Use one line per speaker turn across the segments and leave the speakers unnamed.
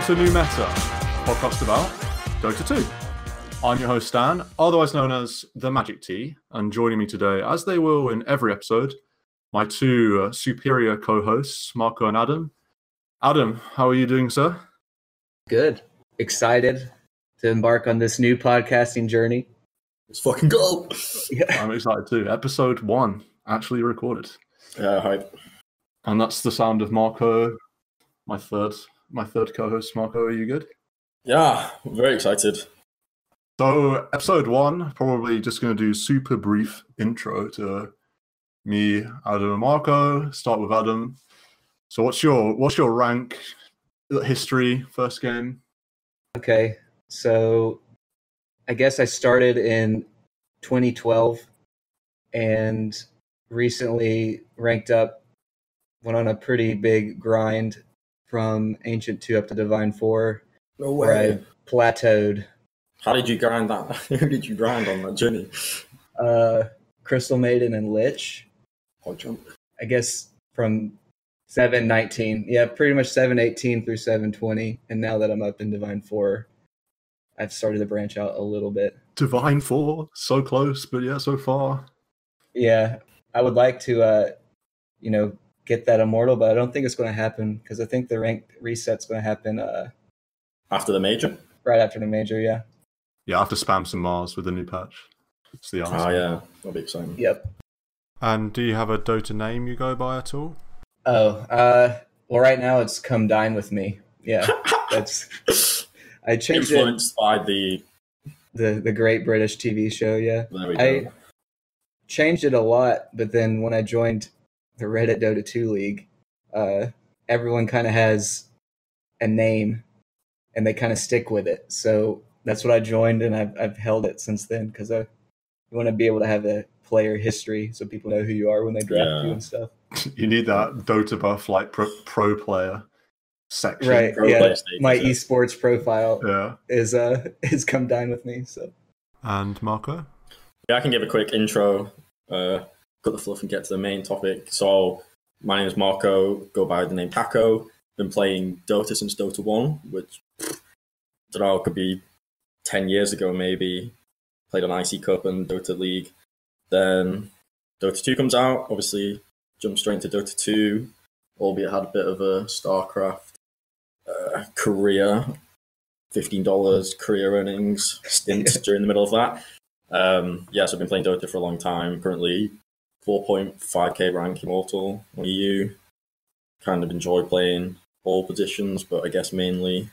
to New Meta, podcast about Dota 2. I'm your host Stan, otherwise known as the Magic T, and joining me today, as they will in every episode, my two superior co-hosts, Marco and Adam. Adam, how are you doing, sir?
Good. Excited to embark on this new podcasting journey.
Let's fucking go.
Yeah.
I'm excited too. Episode 1 actually recorded.
Yeah, hype.
And that's the sound of Marco, my third co-host. Marco, are you good?
Yeah, I'm very excited.
So, episode 1, probably just going to do super brief intro to me, Adam, and Marco. Start with Adam. So, what's your rank, history, first game?
Okay, so I guess I started in 2012 and recently ranked up, went on a pretty big grind from Ancient 2 up to Divine 4.
No
where
way.
I plateaued.
How did you grind that? Who did you grind on that journey?
Crystal Maiden and Lich.
Hot jump.
I guess from 7:19. Yeah, pretty much 7:18 through 7:20. And now that I'm up in Divine 4, I've started to branch out a little bit.
Divine 4, so close, but yeah, so far.
Yeah, I would like to, get that Immortal, but I don't think it's going to happen because I think the rank reset's going to happen
After the major?
right after the major, yeah.
Yeah, I have to spam some Mars with the new patch. That's the answer.
Oh, yeah. That'll be exciting.
Yep.
And do you have a Dota name you go by at all?
Oh, well, right now it's Come Dine With Me. Yeah, I changed
Influenced by the...
the Great British TV show, yeah.
There we
I
go.
changed it a lot, but then when I joined the Reddit Dota 2 League, everyone kind of has a name and they kind of stick with it. So that's what I joined, and I've held it since then because you want to be able to have a player history so people know who you are when they draft you and stuff.
You need that Dota buff like pro player section.
Right,
Pro
yeah.
player status,
My
yeah.
esports profile
Yeah.
is Come Dine With Me. So
And Marco?
Yeah, I can give a quick intro, cut the fluff and get to the main topic. So, my name is Marco, go by the name Paco. Been playing Dota since Dota 1, which, don't know, could be 10 years ago maybe. Played on IC Cup and Dota League. Then Dota 2 comes out, obviously jumped straight into Dota 2, albeit had a bit of a StarCraft career, $15 career earnings stint during the middle of that. So I've been playing Dota for a long time. Currently 4.5k rank Immortal on EU. Kind of enjoy playing all positions, but I guess mainly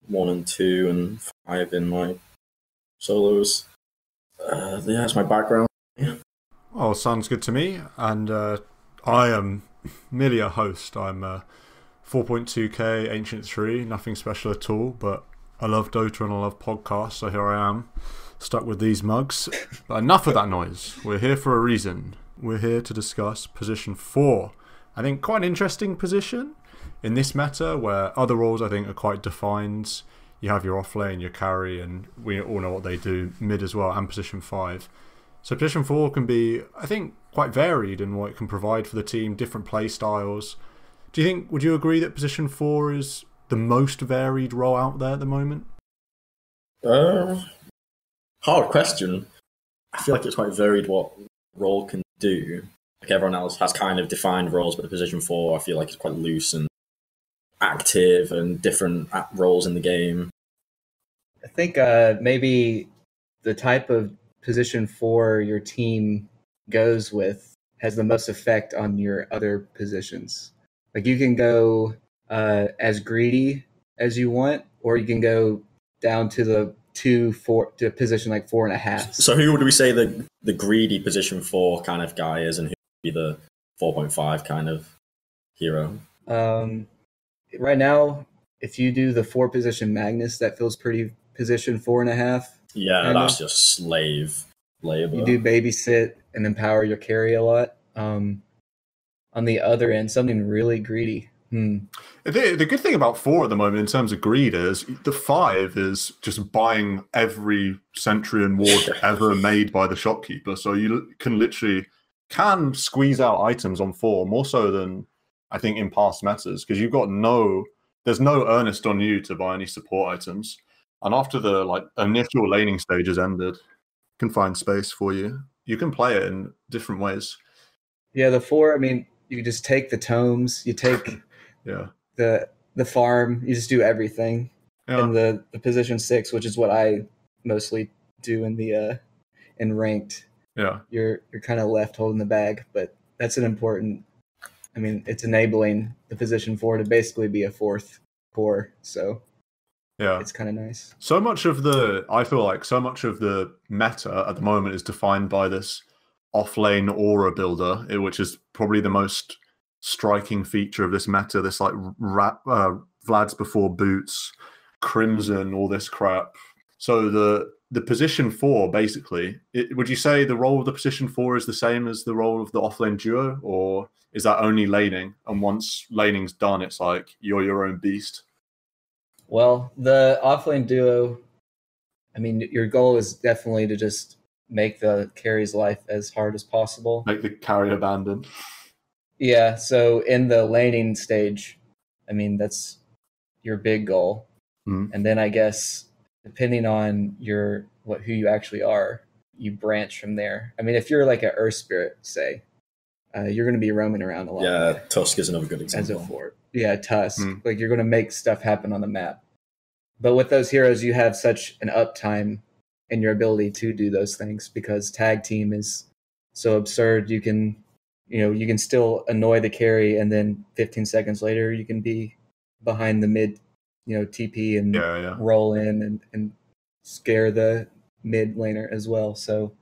1 and 2 and 5 in my solos. That's my background.
Oh, sounds good to me. And I am merely a host. I'm 4.2k Ancient 3, nothing special at all, but I love Dota and I love podcasts, so here I am, stuck with these mugs. But enough of that noise. We're here for a reason. We're here to discuss position 4. I think quite an interesting position in this meta where other roles I think are quite defined. You have your offlane, your carry, and we all know what they do, mid as well, and position 5. So position 4 can be, I think, quite varied in what it can provide for the team, different play styles. Would you agree that position 4 is the most varied role out there at the moment?
Hard question. I feel like it's quite varied what role can do. Like everyone else has kind of defined roles, but the position 4 I feel like is quite loose and active and different roles in the game.
I think maybe the type of position 4 your team goes with has the most effect on your other positions. Like you can go as greedy as you want, or you can go down to the 2-4 to a position like 4.5.
So who would we say the greedy position 4 kind of guy is, and who would be the 4.5 kind of hero?
Right now, if you do the 4 position Magnus, that feels pretty position 4.5.
Yeah, that's just slave labor.
You do babysit and empower your carry a lot. On the other end, something really greedy.
The good thing about 4 at the moment in terms of greed is the 5 is just buying every sentry and ward ever made by the shopkeeper. So you can literally squeeze out items on 4 more so than I think in past metas, because you've got no there's no earnest on you to buy any support items. And after the like initial laning stage has ended, you can find space for you. You can play it in different ways.
Yeah, the 4. I mean, you just take the tomes, you take
Yeah.
the farm, you just do everything.
Yeah.
In the position 6, which is what I mostly do in the in ranked.
Yeah.
You're kind of left holding the bag, but that's an important. I mean, it's enabling the position 4 to basically be a 4th core. So
yeah,
it's kind of nice.
I feel like so much of the meta at the moment is defined by this off-lane aura builder, which is probably the most striking feature of this meta. This like Vlad's before boots, Crimson, all this crap. So the position 4, basically, would you say the role of the position 4 is the same as the role of the offlane duo, or is that only laning? And once laning's done, it's like you're your own beast?
Well, the offlane duo, I mean, your goal is definitely to just make the carry's life as hard as possible.
Make the carry abandon.
Yeah, so in the laning stage, I mean, that's your big goal.
Mm.
And then I guess depending on who you actually are, you branch from there. I mean, if you're like an Earth Spirit, say, you're going to be roaming around a lot.
Yeah, Tusk is another good example.
As a fort. Yeah, Tusk. Like you're going to make stuff happen on the map. But with those heroes, you have such an uptime in your ability to do those things because tag team is so absurd. You can still annoy the carry, and then 15 seconds later, you can be behind the mid, TP and roll in and scare the mid laner as well. So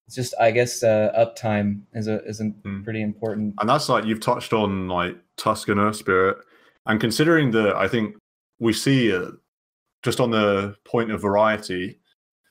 it's just, I guess, uptime is pretty important.
And that's like you've touched on like Tusk and Earth Spirit, and considering I think we see just on the point of variety,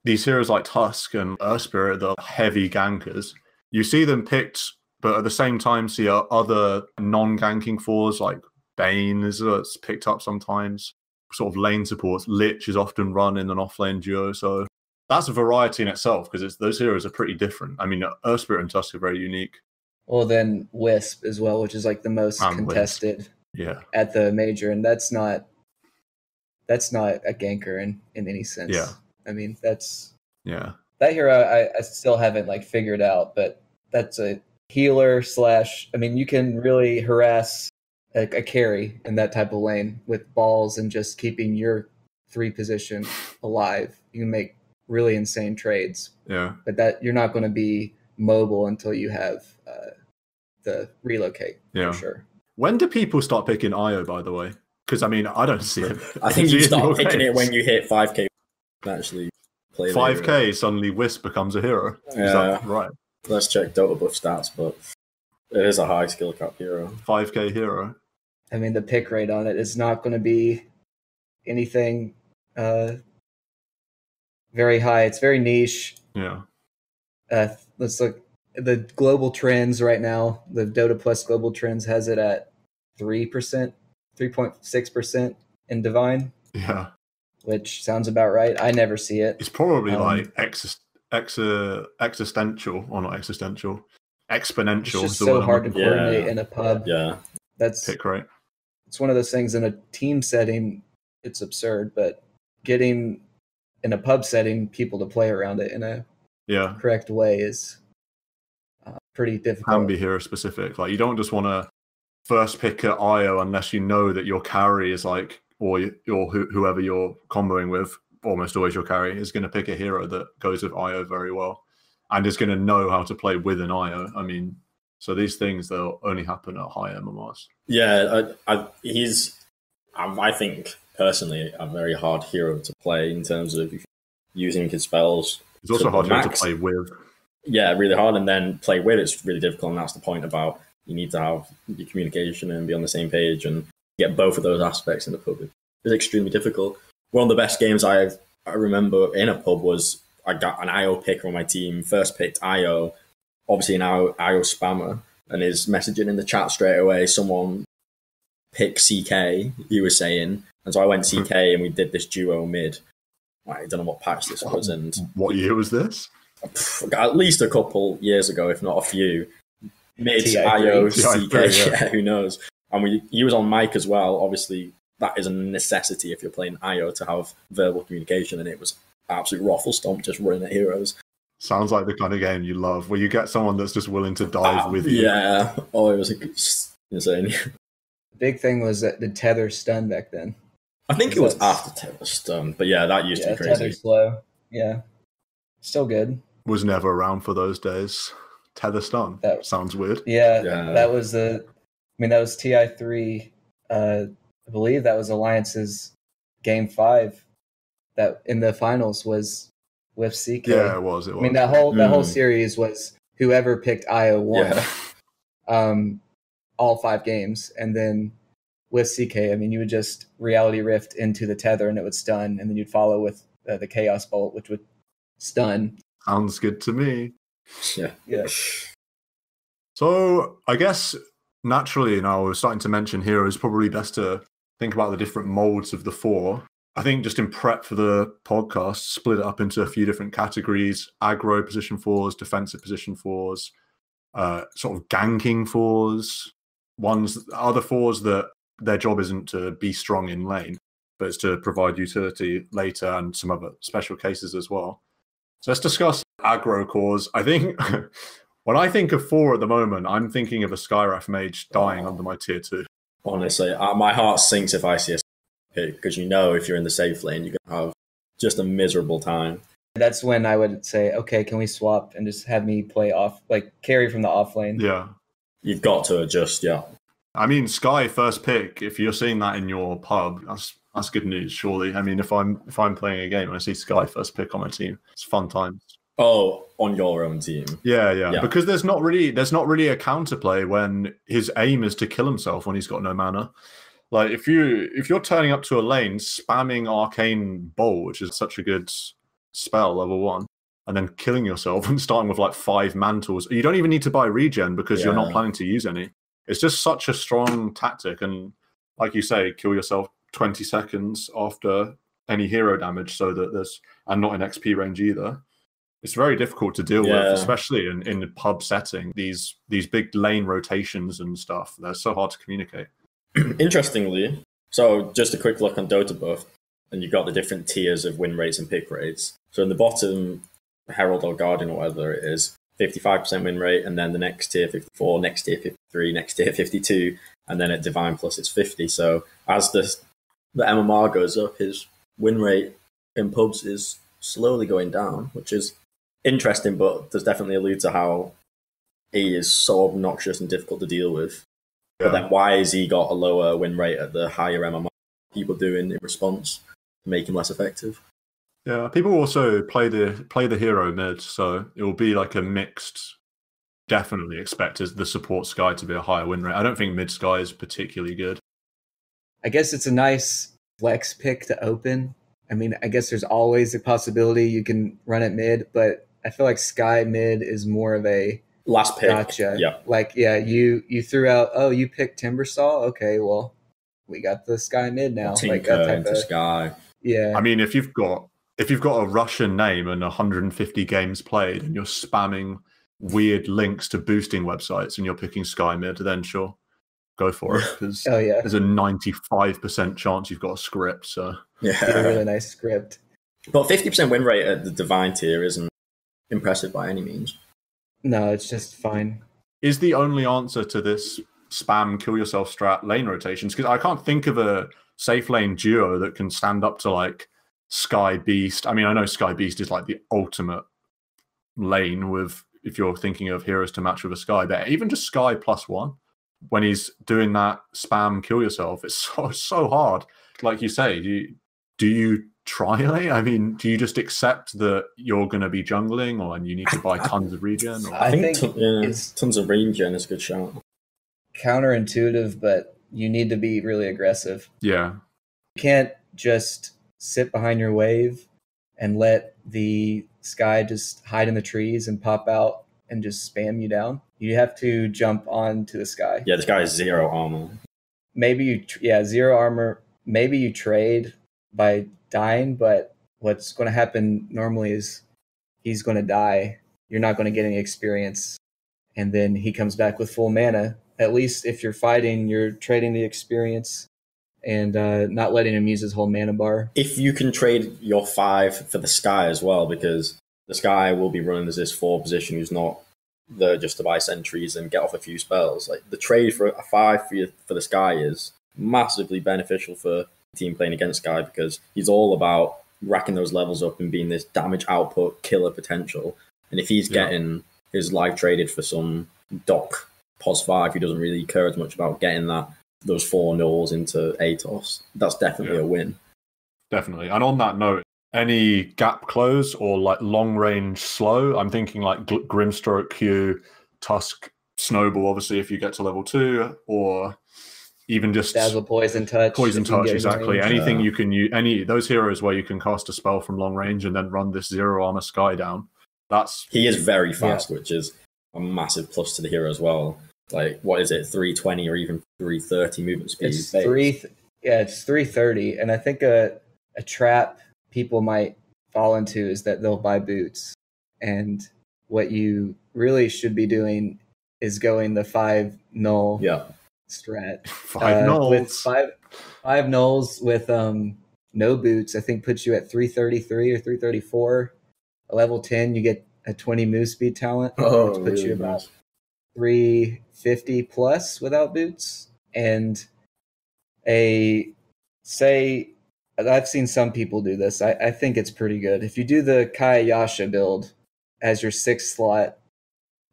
these heroes like Tusk and Earth Spirit, the heavy gankers, you see them picked, but at the same time see other non-ganking fours like Bane is picked up sometimes. Sort of lane supports, Lich is often run in an off-lane duo, so that's a variety in itself because those heroes are pretty different. I mean, Earth Spirit and Tusk are very unique.
Well, then Wisp as well, which is like the most contested at the major, and that's not a ganker in any sense.
Yeah.
I mean, that's
that
hero I still haven't like figured out, but that's a healer / I mean, you can really harass a carry in that type of lane with balls and just keeping your 3 position alive. You can make really insane trades.
Yeah.
But that you're not going to be mobile until you have the relocate for sure.
When do people start picking IO, by the way? Because I mean, I don't see it.
I think you start picking it when you hit 5k. Actually, play
5k. Suddenly, Wisp becomes a hero.
Yeah,
is that right.
Let's check Dota buff stats, but it is a high skill cap hero.
5k hero.
I mean, the pick rate on it is not going to be anything very high. It's very niche.
Yeah.
Let's look. The global trends right now, the Dota Plus global trends has it at 3%, 3.6% in Divine.
Yeah.
Which sounds about right. I never see it.
It's probably like existential, or not existential, exponential.
It's just so hard to coordinate in a pub.
Yeah.
That's
pick rate.
It's one of those things in a team setting, it's absurd, but getting in a pub setting people to play around it in a correct way is pretty difficult.
Can be hero specific. Like you don't just want to first pick at IO unless you know that your carry is like, or whoever you're comboing with, almost always your carry is going to pick a hero that goes with IO very well and is going to know how to play with an IO. I mean, so these things, they'll only happen at high MMRs.
Yeah, he's, I think, personally, a very hard hero to play in terms of using his spells.
It's also hard to play with.
Yeah, really hard, and then play with it's really difficult, and that's the point about you need to have your communication and be on the same page and get both of those aspects in the pub. It's extremely difficult. One of the best games I remember in a pub was I got an IO picker on my team, first picked IO, obviously an IO spammer, and his messaging in the chat straight away, someone pick CK, he was saying, and so I went CK and we did this duo mid. I don't know what patch this was. And
what year was this?
At least a couple years ago, if not a few. Mid, IO, CK, who knows. And he was on mic as well, obviously that is a necessity if you're playing IO to have verbal communication, and it was absolute raffle stomp just running at heroes.
Sounds like the kind of game you love, where you get someone that's just willing to dive with you.
Yeah. Oh, it was insane.
The big thing was that the tether stun back then.
I think it was after Tether Stun, but yeah, that used to be crazy.
Tether slow. Yeah. Still good.
Was never around for those days. Tether stun. That sounds weird.
Yeah. That was that was TI3. I believe that was Alliance's game 5 that in the finals was with CK.
Yeah, it was.
I mean, that whole series was whoever picked IO won.
Yeah.
All 5 games, and then with CK, I mean, you would just reality rift into the tether and it would stun, and then you'd follow with the chaos bolt, which would stun.
Sounds good to me.
Yeah.
So I guess naturally now we're starting to mention heroes. Probably best to think about the different molds of the 4. I think just in prep for the podcast, split it up into a few different categories: aggro position 4s, defensive position 4s, sort of ganking 4s, other 4s that their job isn't to be strong in lane, but it's to provide utility later, and some other special cases as well. So let's discuss aggro cores. I think when I think of 4 at the moment, I'm thinking of a Skyraf mage dying under my tier 2.
Honestly, my heart sinks if I see a pick, because if you're in the safe lane, you're going to have just a miserable time.
That's when I would say, okay, can we swap and just have me play off, like carry from the off lane?
Yeah.
You've got to adjust, yeah.
I mean, Sky first pick, if you're seeing that in your pub, that's good news, surely. I mean, if I'm playing a game and I see Sky first pick on my team, it's fun times.
Oh, on your own team.
Yeah. Because there's not really a counterplay when his aim is to kill himself when he's got no mana. Like if you're turning up to a lane spamming Arcane Bolt, which is such a good spell, level 1, and then killing yourself and starting with like 5 mantles, you don't even need to buy regen because you're not planning to use any. It's just such a strong tactic, and like you say, kill yourself 20 seconds after any hero damage, so that and not in XP range either. It's very difficult to deal with, especially in the pub setting. These big lane rotations and stuff, they're so hard to communicate.
Interestingly, so just a quick look on Dota buff, and you've got the different tiers of win rates and pick rates. So in the bottom, Herald or Guardian or whatever it is, 55% win rate, and then the next tier 54, next tier 53, next tier 52, and then at Divine Plus it's 50. So as the MMR goes up, his win rate in pubs is slowly going down, which is interesting, but does definitely allude to how he is so obnoxious and difficult to deal with. Yeah. But then why has he got a lower win rate at the higher MMR people doing in response to make him less effective?
Yeah, people also play the hero mid, so it will be like a mixed. Definitely expect the support Sky to be a higher win rate. I don't think mid Sky is particularly good.
I guess it's a nice flex pick to open. I mean, I guess there's always a possibility you can run it mid, but I feel like Sky mid is more of a
last pick.
Gotcha.
Yeah.
Like, you threw out, you picked Timbersaw? Okay, well, we got the Sky mid now.
Tinker
like that type
into
of
Sky.
Yeah.
I mean, if you've got a Russian name and 150 games played and you're spamming weird links to boosting websites and you're picking Sky mid, then sure, go for it. Because there's a 95% chance you've got a script. So
a really nice script.
But 50% win rate at the Divine tier isn't impressive by any means.
No, it's just fine.
Is the only answer to this spam kill yourself strat lane rotations? Because I can't think of a safe lane duo that can stand up to like Sky Beast. I mean, I know Sky Beast is like the ultimate lane with, if you're thinking of heroes to match with a Sky, but even just Sky +1 when he's doing that spam kill yourself, it's so hard. Like you say, do you try it? I mean, do you just accept that you're going to be jungling, and you need to buy tons of regen? Or?
I think tons of regen is a good shout.
Counterintuitive, but you need to be really aggressive.
Yeah.
You can't just sit behind your wave and let the Sky just hide in the trees and pop out and just spam you down. You have to jump onto the Sky.
Yeah, this guy has 0 armor.
Maybe 0 armor. Maybe you trade by dying, but what's going to happen normally is he's going to die. You're not going to get any experience. And then he comes back with full mana. At least if you're fighting, you're trading the experience and not letting him use his whole mana bar.
If you can trade your 5 for the Sky as well, because the Sky will be running as this 4 position who's not there just to buy sentries and get off a few spells. Like the trade for a 5 for the Sky is massively beneficial for the team playing against Sky, because he's all about racking those levels up and being this damage output killer potential. And if he's getting his life traded for some Doc Pos 5 who doesn't really care as much about getting those 4 nulls into Atos, that's definitely a win.
Definitely. And on that note, any gap close or like long range slow, I'm thinking like Grimstroke Q, Tusk, Snowball, obviously, if you get to level 2, or even just
Dazzle, Poison Touch.
Poison Touch, exactly. Anything you can use, those heroes where you can cast a spell from long range and then run this 0 armor Sky down. He
is very fast, which is a massive plus to the hero as well. Like, what is it, 320 or even 330 movement speed?
It's 330, and I think a trap people might fall into is that they'll buy boots, and what you really should be doing is going the 5 null strat.
5 nulls.
With 5 nulls with no boots, I think puts you at 333 or 334. Level 10, you get a 20 move speed talent, which puts you about 350 plus without boots. And I've seen some people do this. I think it's pretty good. If you do the Kayasha build as your 6th slot,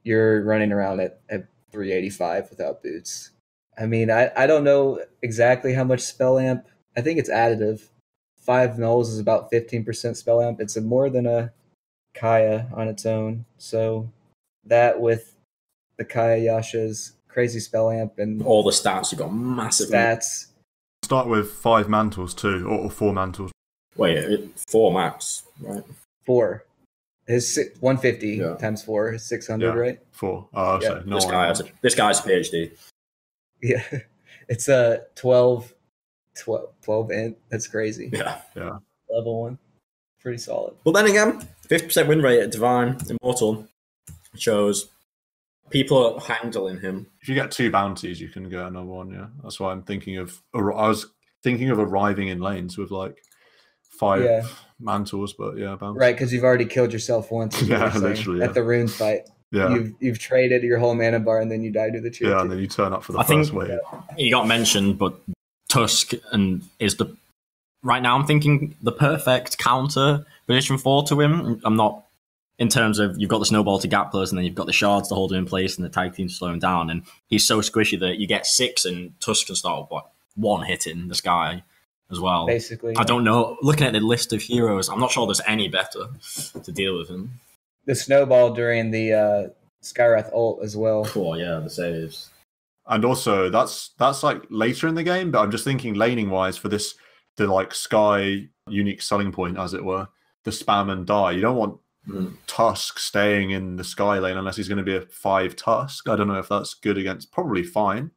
you're running around at 385 without boots. I mean, I don't know exactly how much spell amp. I think it's additive. 5 nulls is about 15% spell amp. It's more than a Kaya on its own. So that with the Kayasha's crazy spell amp and
all the stats, you got massive
stats.
Start with 5 mantles too, or 4 mantles.
Wait, 4 max, right?
4. His 150 times 4 is 600, right?
4. Oh,
yeah.
No,
this guy's a PhD.
Yeah, it's a 12 int. That's crazy.
Yeah.
Level 1, pretty solid.
But then again, 50% win rate at Divine Immortal shows people are handling him.
If you get 2 bounties, you can get another one. Yeah, that's why I'm thinking of. I was thinking of arriving in lanes with like 5 mantles, but bounties.
Right, because you've already killed yourself once.
Literally
at the rune fight.
Yeah,
you've traded your whole mana bar and then you die to the tier 2.
And then you turn up for the first wave.
He got mentioned, but Tusk is the right now. I'm thinking the perfect counter position 4 to him. I'm not in terms of you've got the snowball to gap plus, and then you've got the shards to hold him in place, and the tag team to slow him down. And he's so squishy that you get 6, and Tusk can start with 1 hitting the Sky as well.
Basically,
I don't know. Looking at the list of heroes, I'm not sure there's any better to deal with him.
The snowball during the Skywrath ult as well.
Oh yeah, the saves.
And also that's like later in the game, but I'm just thinking laning wise for this, the like Sky unique selling point, as it were, the spam and die. You don't want Tusk staying in the Sky lane unless he's going to be a 5 Tusk. I don't know if that's good against. Probably fine.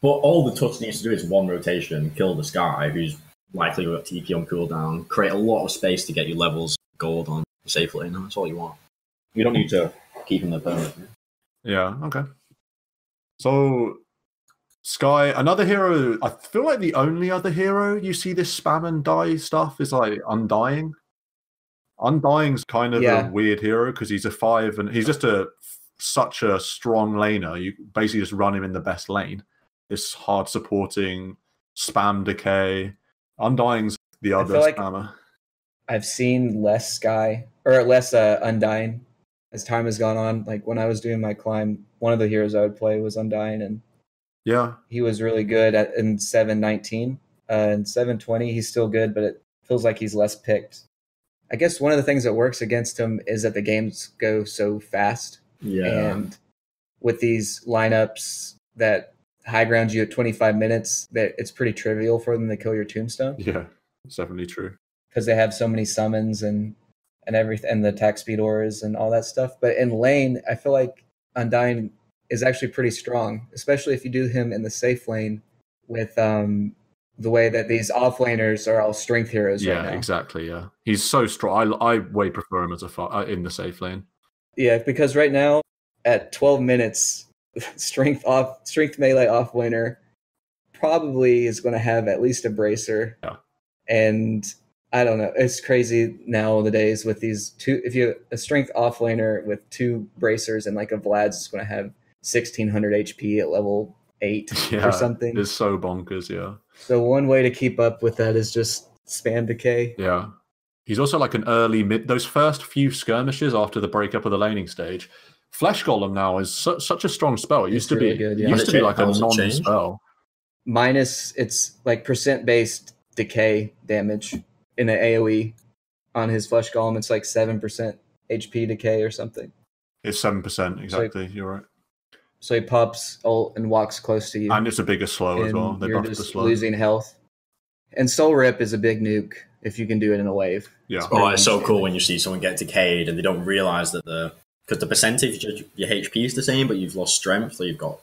But all the Tusk needs to do is 1 rotation, kill the Sky, who's likely got TP on cooldown, create a lot of space to get your levels gold on safe lane. That's all you want. You don't need to keep him there permanently. Yeah,
okay. So, Sky, another hero, I feel like the only other hero you see this spam and die stuff is like Undying. Undying's kind of a weird hero because he's a 5 and he's just such a strong laner. You basically just run him in the best lane. This hard supporting spam decay. Undying's the other spammer.
I've seen less Sky or less Undying as time has gone on. Like when I was doing my climb, one of the heroes I would play was Undying, and he was really good in 719. In 720, he's still good, but it feels like he's less picked. I guess one of the things that works against him is that the games go so fast.
Yeah.
And with these lineups that high ground you at 25 minutes, that it's pretty trivial for them to kill your tombstone.
Yeah, it's definitely true.
Because they have so many summons and everything, and the attack speed auras and all that stuff. But in lane, I feel like Undying is actually pretty strong, especially if you do him in the safe lane with the way that these offlaners are all strength heroes right now.
Yeah, exactly, yeah. He's so strong. I way prefer him as in the safe lane.
Yeah, because right now, at 12 minutes, strength melee offlaner probably is going to have at least a bracer.
Yeah.
And I don't know. It's crazy nowadays with these two. If you have a strength offlaner with 2 bracers and like a Vlad's is going to have 1600 HP at level 8 or something.
It's so bonkers, yeah.
So one way to keep up with that is just spam decay.
Yeah. He's also like an early mid. Those first few skirmishes after the breakup of the laning stage, Flesh Golem now is such a strong spell. It used to be
good, yeah.
used to be like a
How does it
non-spell.
It's like % decay damage in an AoE on his Flesh Golem. It's like 7% HP decay or something.
It's 7% exactly. You're right.
So he pops ult and walks close to you.
And it's a bigger slow as well. They
you're
buffed the
just
slow.
losing health. And Soul Rip is a big nuke if you can do it in a wave.
Yeah.
Oh, it's so cool when you see someone get decayed and they don't realize that because the percentage of your HP is the same, but you've lost strength, so you've got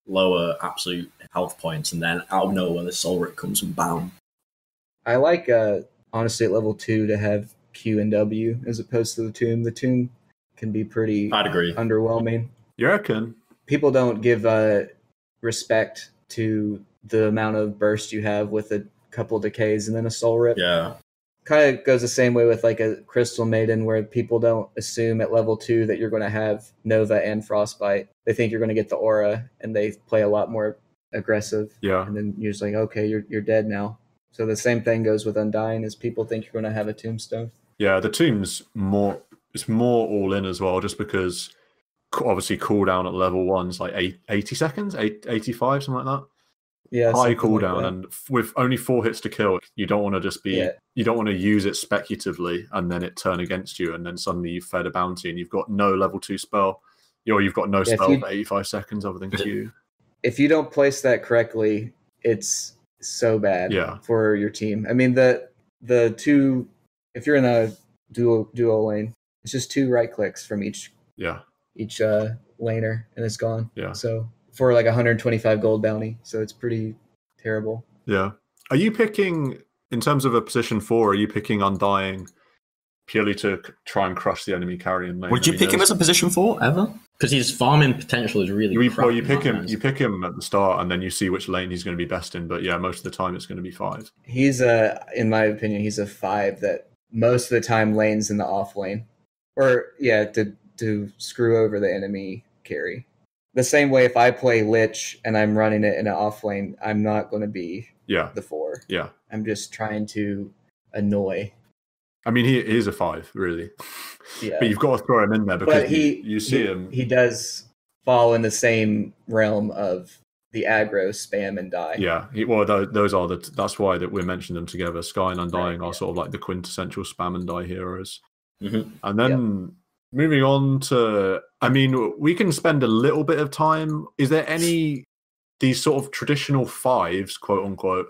lower absolute health points, and then out of nowhere the Soul Rip comes and bam.
I like honestly at level 2 to have Q and W as opposed to the Tomb. The Tomb can be pretty
I'd agree.
underwhelming.
You reckon?
People don't give respect to the amount of burst you have with a couple decays and then a Soul Rip.
Yeah.
Kind of goes the same way with like a Crystal Maiden, where people don't assume at level 2 that you're going to have Nova and Frostbite. They think you're going to get the Aura, and they play a lot more aggressive.
Yeah.
And then you're just like, okay, you're dead now. So the same thing goes with Undying, is people think you're going to have a Tombstone.
Yeah, the Tomb's more. It's more all in as well, just because obviously cooldown at level 1's like 80 seconds, 85, something like that.
Yeah,
high cooldown, and with only 4 hits to kill, you don't want to just be. Yeah. You don't want to use it speculatively and then it turn against you, and then suddenly you've fed a bounty and you've got no level 2 spell, or you've got no spell for 85 seconds other than Q.
If you don't place that correctly, it's so bad for your team. I mean, the 2, if you're in a duo lane, it's just 2 right clicks from each laner and it's gone.
Yeah.
So for like 125 gold bounty, so it's pretty terrible.
Yeah. Are you picking, in terms of a position 4, are you picking Undying purely to try and crush the enemy carry and lane?
Would you pick him as a position 4 ever? Because his farming potential is really crap.
Well, you pick him at the start and then you see which lane he's going to be best in, but yeah, most of the time it's going to be 5.
He's in my opinion, he's a 5 that most of the time lanes in the off lane. Or to screw over the enemy carry. The same way if I play Lich and I'm running it in an off lane, I'm not going to be the 4.
Yeah.
I'm just trying to annoy.
I mean, he is a 5, really.
Yeah.
But you've got to throw him in there because you see him.
He does fall in the same realm of the aggro, spam, and die.
Yeah. Those are that's why that we're mentioning them together. Sky and Undying are sort of like the quintessential spam and die heroes.
Mm-hmm.
And then moving on to, I mean, we can spend a little bit of time. Is there any, these sort of traditional 5s, quote unquote,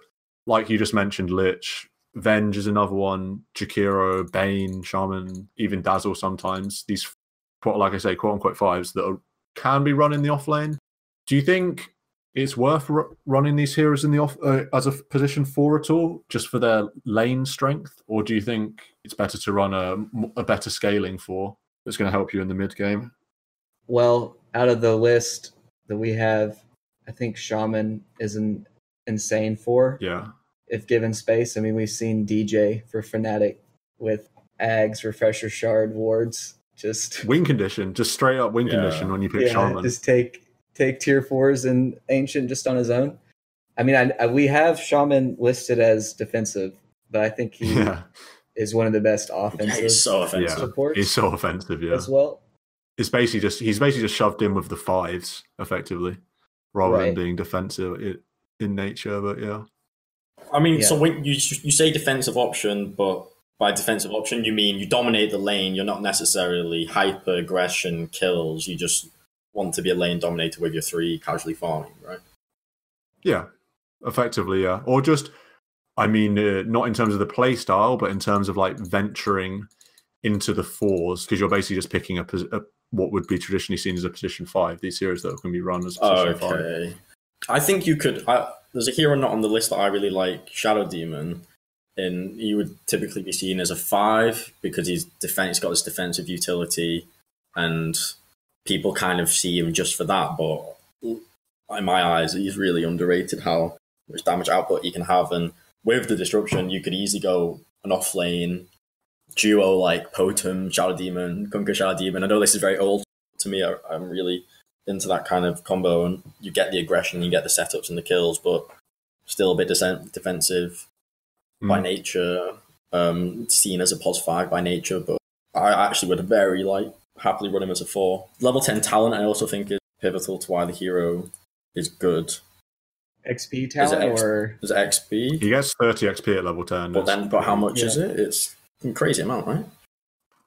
like you just mentioned, Lich, Venge is another one, Jakiro, Bane, Shaman, even Dazzle sometimes. These, like I say, quote unquote 5s that can be run in the off lane. Do you think it's worth running these heroes in the off as a position 4 at all, just for their lane strength? Or do you think it's better to run a better scaling 4 that's going to help you in the mid game?
Well, out of the list that we have, I think Shaman is an insane 4.
Yeah.
If given space. I mean, we've seen DJ for Fnatic with Ags, Refresher Shard, Wards. Just
win condition, just straight up win condition when you pick Shaman.
Just take tier 4s and Ancient just on his own. I mean, we have Shaman listed as defensive, but I think he is one of the best offensive.
He's so offensive.
Supports
he's so offensive,
as well.
He's basically just shoved in with the 5s effectively, rather than being defensive in nature. But yeah.
I mean, so when you say defensive option, but by defensive option, you mean you dominate the lane. You're not necessarily hyper aggression kills. You just want to be a lane dominator with your 3 casually farming, right?
Yeah, effectively, yeah. Or just, I mean, not in terms of the play style, but in terms of like venturing into the 4s, because you're basically just picking what would be traditionally seen as a position 5. These heroes that can be run as a position 5.
I think you could. There's a hero not on the list that I really like, Shadow Demon, and he would typically be seen as a 5 because he's got this defensive utility, and people kind of see him just for that. But in my eyes, he's really underrated. How much damage output you can have. And with the disruption, you could easily go an off lane duo like Potem, Shadow Demon, Kunkka Shadow Demon. I know this is very old to me. I'm really into that kind of combo, and you get the aggression, you get the setups and the kills, but still a bit defensive by nature. Seen as a pos 5 by nature, but I actually would very happily run him as a 4. Level 10 talent, I also think, is pivotal to why the hero is good.
XP talent
is it XP?
He gets 30 XP at level 10.
But how much is it? It's a crazy amount, right?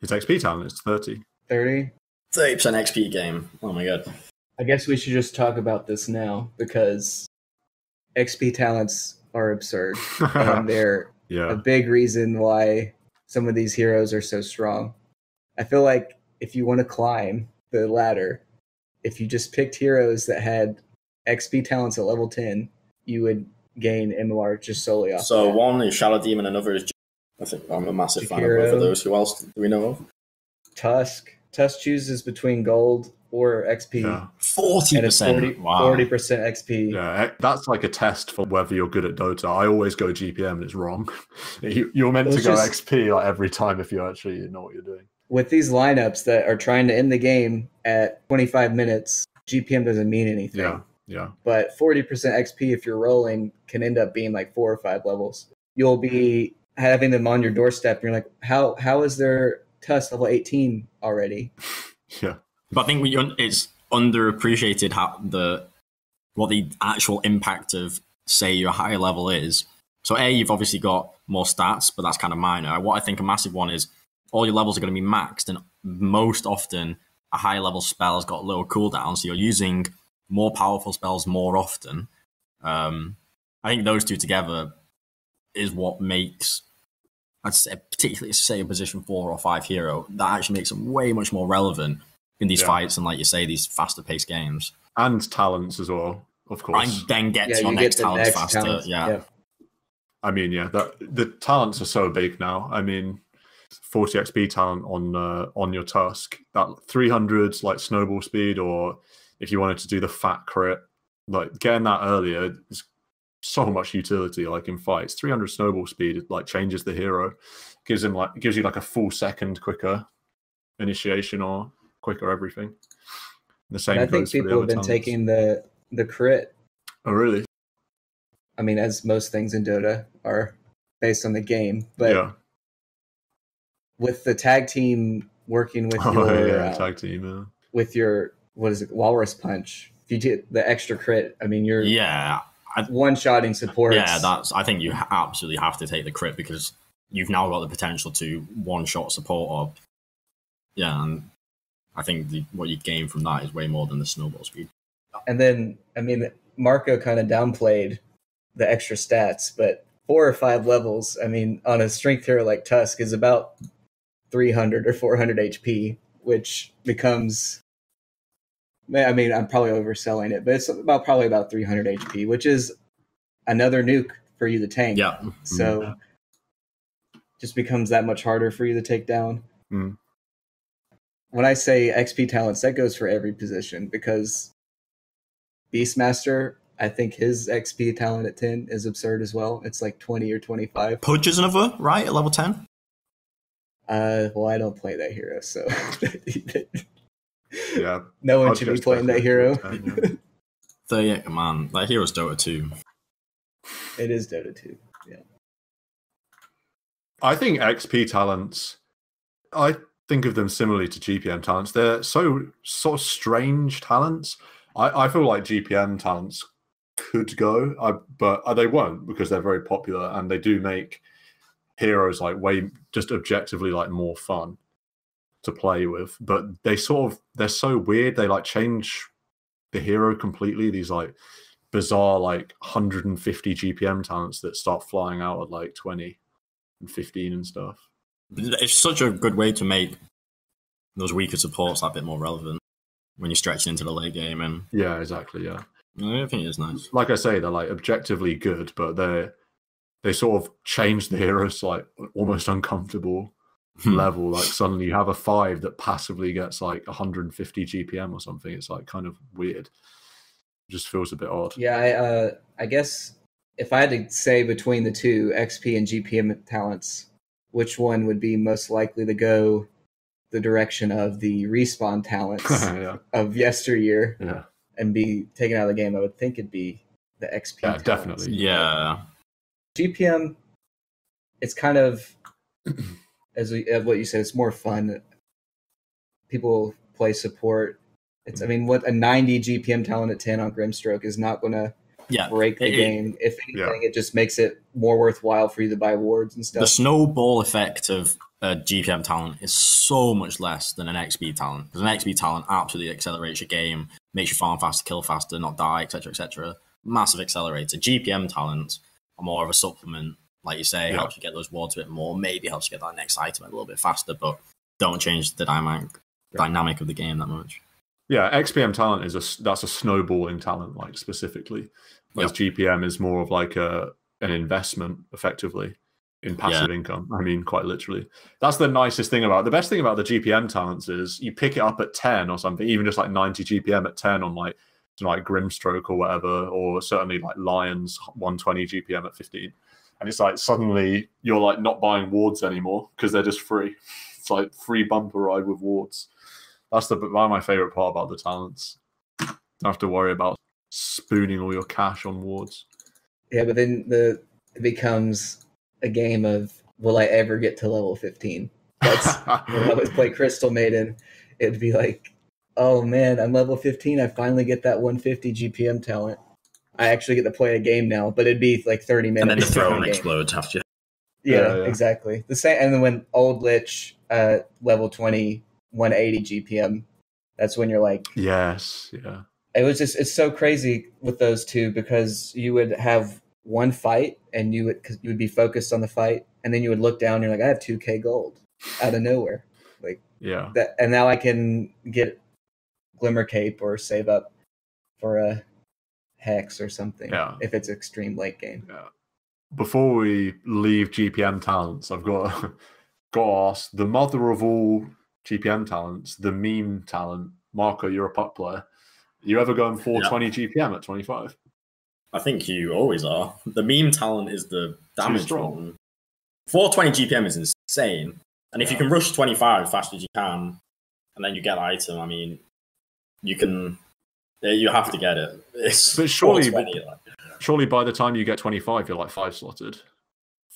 His XP talent is 30.
30?
30% XP game. Oh my god.
I guess we should just talk about this now, because XP talents are absurd. And they're a big reason why some of these heroes are so strong. I feel like if you want to climb the ladder, if you just picked heroes that had XP talents at level 10, you would gain MLR just solely off.
So one is Shadow Demon, another is I think I'm a massive fan of both of those. Who else do we know of?
Tusk chooses between gold or XP.
40%. Wow.
40% XP.
Yeah, that's like a test for whether you're good at Dota. I always go GPM and it's wrong. You're meant to go XP like every time if you actually know what you're doing.
With these lineups that are trying to end the game at 25 minutes, GPM doesn't mean anything.
Yeah.
But 40% XP if you're rolling can end up being like 4 or 5 levels. You'll be having them on your doorstep and you're like, how is their Tusk level 18 already?
Yeah.
But I think it's underappreciated what the actual impact of, say, your higher level is. So you've obviously got more stats, but that's kind of minor. What I think a massive one is all your levels are going to be maxed, and most often a high level spell has got lower cooldown, so you're using more powerful spells more often. I think those two together is what makes, I'd say, particularly say a position 4 or 5 hero, that actually makes them way much more relevant in these fights and, like you say, these faster paced games.
And talents as well, of course.
And then get your next talents faster.
Talents. Yeah.
I mean, the talents are so big now. I mean, 40 XP talent on your Tusk, that 300 like snowball speed, or if you wanted to do the fat crit, like getting that earlier is so much utility. Like in fights, 300 snowball speed like changes the hero, gives you like a full second quicker initiation or quicker everything. The same.
I think people have been taking the crit.
Oh really?
I mean, as most things in Dota are based on the game, but with the tag team working with
tag team,
with your Walrus Punch. If you do the extra crit, I mean, you're one-shotting supports.
Yeah, I think you absolutely have to take the crit because you've now got the potential to one-shot support. And I think what you gain from that is way more than the snowball speed. And
then, I mean, Marco kind of downplayed the extra stats, but 4 or 5 levels, I mean, on a strength hero like Tusk is about 300 or 400 HP, which becomes, I mean, I'm probably overselling it, but it's probably about 300 HP, which is another nuke for you to tank.
Yeah.
So just becomes that much harder for you to take down.
Mm.
When I say XP talents, that goes for every position, because Beastmaster, I think his XP talent at 10 is absurd as well. It's like 20 or 25.
Pudge is another, right, at level 10?
Well, I don't play that hero, so
yeah,
no one should be playing that hero.
38, man, that hero's Dota 2.
It is Dota 2, yeah.
I think XP talents, I think of them similarly to GPM talents. They're so sort of strange talents. I feel like GPM talents could go, but they won't, because they're very popular and they do make heroes like way just objectively like more fun to play with. But they're so weird. They like change the hero completely. These like bizarre like 150 GPM talents that start flying out at like 20 and 15 and stuff.
It's such a good way to make those weaker supports a bit more relevant when you're stretching into the late game. And
yeah, exactly. Yeah,
I think it's nice.
Like I say, they're like objectively good, but they sort of change the heroes to like almost uncomfortable level. Like suddenly you have a 5 that passively gets like 150 GPM or something. It's like kind of weird. It just feels a bit odd.
Yeah, I guess if I had to say between the two, XP and GPM talents, which one would be most likely to go the direction of the respawn talents
Yeah.
of yesteryear
Yeah.
and be taken out of the game? I would think it'd be the XP
Yeah,
talents.
definitely.
Yeah.
GPM, it's kind of, as what you said, it's more fun. People play support. It's, I mean, what a 90 GPM talent at 10 on Grimstroke is not going to break the game. If anything, it just makes it more worthwhile for you to buy wards and stuff.
The snowball effect of a GPM talent is so much less than an XP talent. Because an XP talent absolutely accelerates your game, makes you farm faster, kill faster, not die, etc., etc. Massive accelerator. GPM talents are more of a supplement, like you say, helps you get those wards a bit more, maybe helps you get that next item a little bit faster, but don't change the dynamic of the game that much.
Yeah, XPM talent that's a snowballing talent, like specifically. Whereas GPM is more of like an investment, effectively, in passive income. I mean, quite literally. That's the nicest thing about it. The best thing about the GPM talents is you pick it up at 10 or something, even just like 90 GPM at 10 on like Grimstroke or whatever, or certainly like Lions 120 GPM at 15. And it's like suddenly you're like not buying wards anymore because they're just free. It's like free bumper ride with wards. That's one of my favorite part about the talents. Don't have to worry about spooning all your cash on wards.
Yeah, but then it becomes a game of, will I ever get to level 15? That's when I would play Crystal Maiden. It'd be like, oh man, I'm level 15. I finally get that 150 GPM talent. I actually get to play a game now, but it'd be like 30 minutes.
And then the throne explodes after you.
Yeah, exactly. The same. And then when Old Lich level 20, 180 GPM, that's when you're like,
yes, yeah.
It's so crazy with those two because you would have one fight and you would be focused on the fight, and then you would look down and you're like, I have 2k gold out of nowhere. Like, that, and now I can get Glimmer Cape or save up for a Hex or something if it's extreme late game.
Yeah. Before we leave GPM talents, I've got to ask the mother of all GPM talents, the meme talent. Marco, you're a puck player. You ever going 420 GPM at 25?
I think you always are. The meme talent is the damage one. 420 GPM is insane. And if you can rush 25 as fast as you can, and then you get an item, I mean, you have to get it.
But surely by the time you get 25, you're like 5-slotted.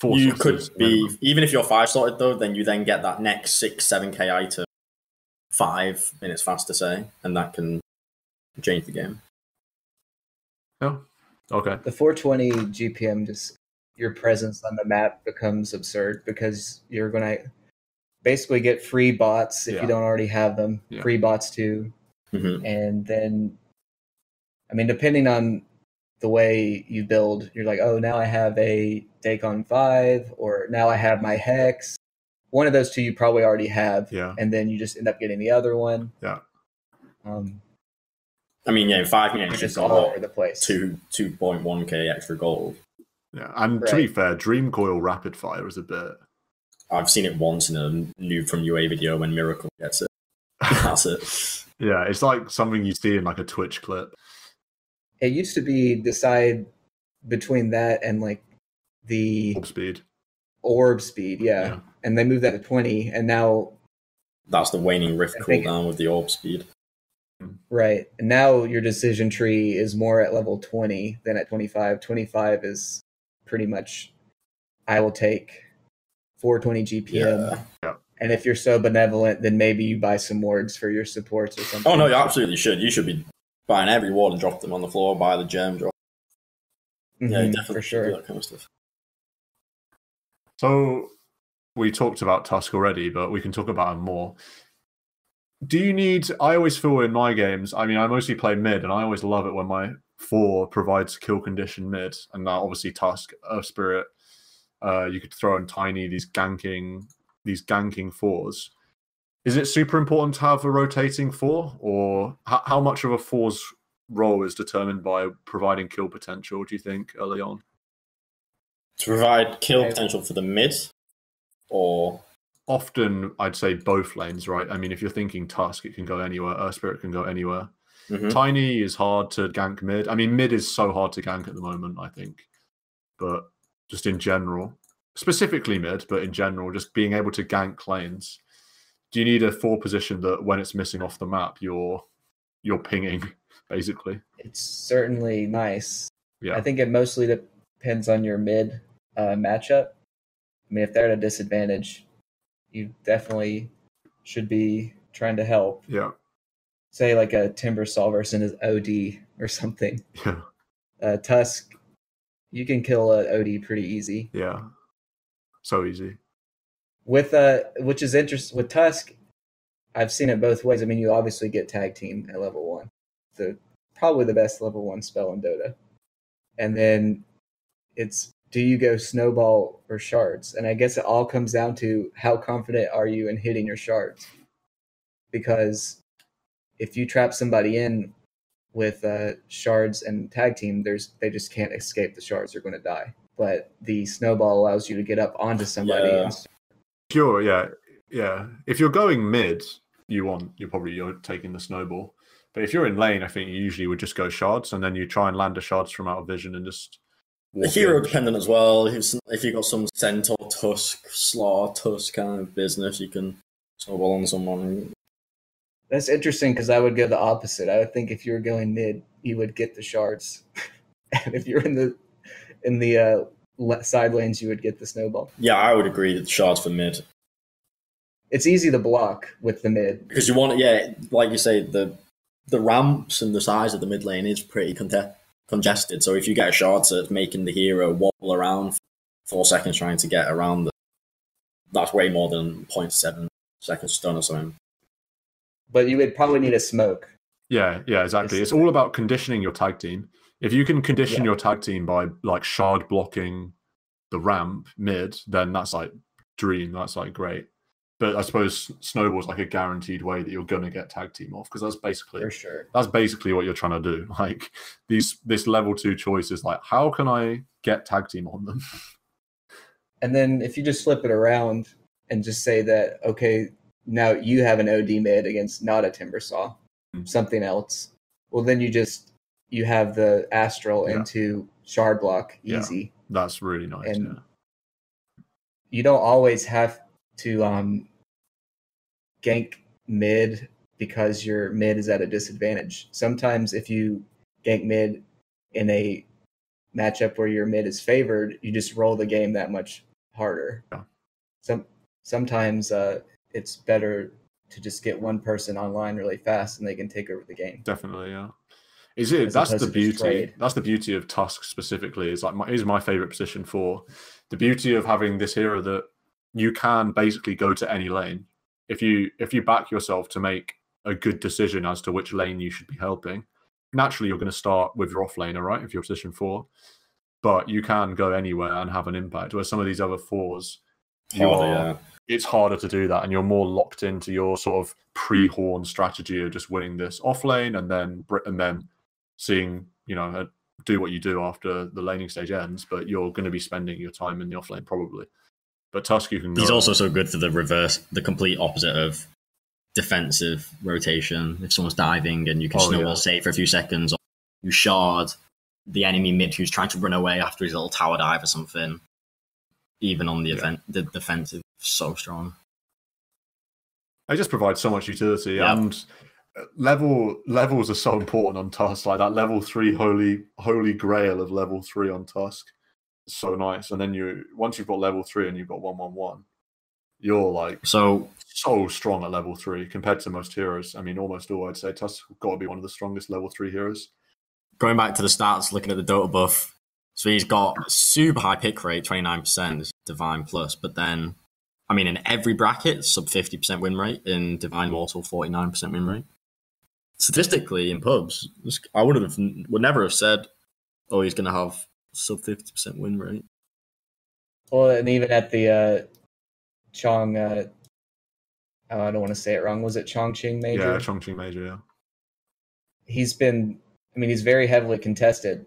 You could be, even if you're 5-slotted though, then you then get that next 6-7k item 5 minutes faster, say, and that can change the game.
Oh, okay.
The 420 GPM, just your presence on the map becomes absurd because you're going to basically get free bots if you don't already have them, free bots too.
Mm-hmm.
And then, I mean, depending on the way you build, you're like, oh, now I have a Dagon 5, or now I have my Hex. One of those two you probably already have, and then you just end up getting the other one.
Yeah.
I mean, in 5 minutes,
just all over the place.
2.1k extra gold.
Yeah, and to be fair, Dream Coil Rapid Fire is a bit.
I've seen it once in a Noob from UA video when Miracle gets it. That's it.
Yeah, it's like something you see in like a Twitch clip.
It used to be decide between that and like the orb speed, yeah. And they moved that to 20, and now
that's the waning rift cooldown with the orb speed.
Right. And now your decision tree is more at level 20 than at 25. 25 is pretty much, I will take 420 GPM.
Yeah.
And if you're so benevolent, then maybe you buy some wards for your supports or something.
Oh, no, you absolutely should. You should be buying every ward and drop them on the floor, buy the gem drop.
Mm-hmm,
yeah, definitely
for sure.
Do that kind of stuff.
So we talked about Tusk already, but we can talk about him more. Do you need... I always feel in my games, I mean, I mostly play mid, and I always love it when my 4 provides kill condition mid. And now, obviously, Tusk, Earth Spirit, you could throw in Tiny, these ganking 4s. Is it super important to have a rotating 4? Or how much of a 4's role is determined by providing kill potential, do you think, early on?
To provide kill potential for the mid? Or...
Often, I'd say both lanes, right? I mean, if you're thinking Tusk, it can go anywhere. Earth Spirit can go anywhere. Mm-hmm. Tiny is hard to gank mid. I mean, mid is so hard to gank at the moment, I think. but just in general, specifically mid, but in general, just being able to gank lanes. Do you need a 4 position that when it's missing off the map, you're pinging, basically?
It's certainly nice.
Yeah.
I think it mostly depends on your mid matchup. I mean, if they're at a disadvantage, you definitely should be trying to help.
Yeah.
Say like a Timbersaw versus an OD or something.
Yeah.
Tusk, you can kill an OD pretty easy.
Yeah. So easy.
With which is interesting with Tusk, I've seen it both ways. I mean, you obviously get tag team at level 1. Probably the best level 1 spell in Dota. And then it's, do you go snowball or shards? And I guess it all comes down to how confident are you in hitting your shards. Because if you trap somebody in with shards and tag team, they just can't escape the shards. They're going to die. But the snowball allows you to get up onto somebody.
Yeah.
Sure, yeah. If you're going mid, you're taking the snowball. But if you're in lane, I think you usually would just go shards, and then you try and land a shards from out of vision and just walk
hero
in.
dependent as well. If you've got some Centaur, Tusk, Slaw, Tusk kind of business, you can snowball on someone.
That's interesting because I would go the opposite. I would think if you were going mid, you would get the shards, and if you're in the side lanes, you would get the snowball.
Yeah, I would agree that the shards for mid.
It's easy to block with the mid
because you want, like you say, the ramps and the size of the mid lane is pretty congested. So if you get a shard that's making the hero wobble around for 4 seconds trying to get around, that's way more than 0.7 seconds stun or something.
But you would probably need a smoke.
Yeah, exactly. It's all about conditioning your tag team. If you can condition your tag team by like shard blocking the ramp mid, then that's like dream. That's like great. But I suppose snowball's like a guaranteed way that you're gonna get tag team off, because that's basically that's basically what you're trying to do. Like this level 2 choice is like, how can I get tag team on them?
And then if you just flip it around and just say that, okay, now you have an OD mid against not a Timbersaw, something else. Well, then you have the Astral into shard block easy.
Yeah, that's really nice.
And you don't always have to gank mid because your mid is at a disadvantage. Sometimes if you gank mid in a matchup where your mid is favored, you just roll the game that much harder. Yeah. Sometimes it's better to just get one person online really fast and they can take over the game.
Definitely, yeah. That's the beauty. That's the beauty of Tusk specifically. Is my favorite position for the beauty of having this hero that you can basically go to any lane. If you back yourself to make a good decision as to which lane you should be helping, naturally you're going to start with your offlaner, right? If you're position 4, but you can go anywhere and have an impact. Where some of these other 4s, it's harder to do that, and you're more locked into your sort of pre-horn strategy of just winning this offlane and then seeing, do what you do after the laning stage ends. But you're going to be spending your time in the offlane probably. But Tusk, you can.
He's also so good for the complete opposite of defensive rotation. If someone's diving and you can snowball safe for a few seconds, or you shard the enemy mid who's trying to run away after his little tower dive or something. Even on the defensive, so strong.
They just provide so much utility, and levels are so important on Tusk. Like that level 3 holy grail of level 3 on Tusk. So nice. And then once you've got level 3 and you've got 1-1-1, you're like so strong at level 3 compared to most heroes. I mean, almost all. I'd say Tusk got to be one of the strongest level 3 heroes.
Going back to the stats, looking at the Dota buff, so he's got super high pick rate, 29%, Divine plus. But then, I mean, in every bracket, sub 50% win rate. In Divine Immortal, 49% win rate. Statistically, in pubs, I would never have said, oh, he's going to have sub 50% win rate.
Well, and even at the Chong, I don't want to say it wrong. Was it Chongqing Major?
Yeah, Chongqing Major, yeah.
He's very heavily contested,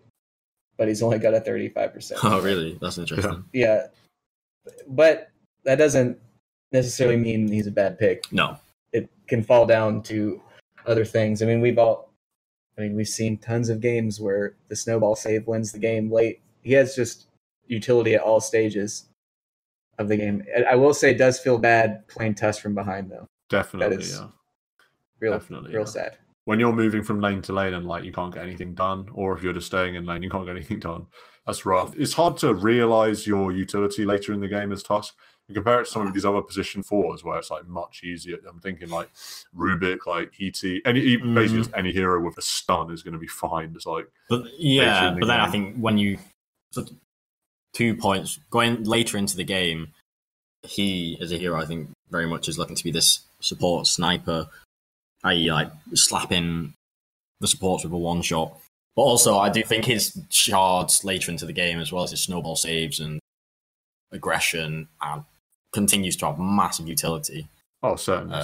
but he's only got a 35%.
Oh, really? That's interesting.
Yeah. But that doesn't necessarily mean he's a bad pick.
No.
It can fall down to other things. I mean, we've seen tons of games where the snowball save wins the game late. He has just utility at all stages of the game. I will say it does feel bad playing Tusk from behind, though.
Definitely,
That is
real
real sad.
When you're moving from lane to lane and like you can't get anything done, or if you're just staying in lane, you can't get anything done. That's rough. It's hard to realize your utility later in the game as Tusk. You compare it to some of these other position 4s where it's like much easier. I'm thinking like Rubik, like ET, basically just any hero with a stun is going to be fine. It's like,
but then I think when you 2 points going later into the game, he as a hero, I think very much is looking to be this support sniper, i.e., like slapping the supports with a one shot. But also, I do think his shards later into the game, as well as his snowball saves and aggression, continues to have massive utility.
Oh, certainly.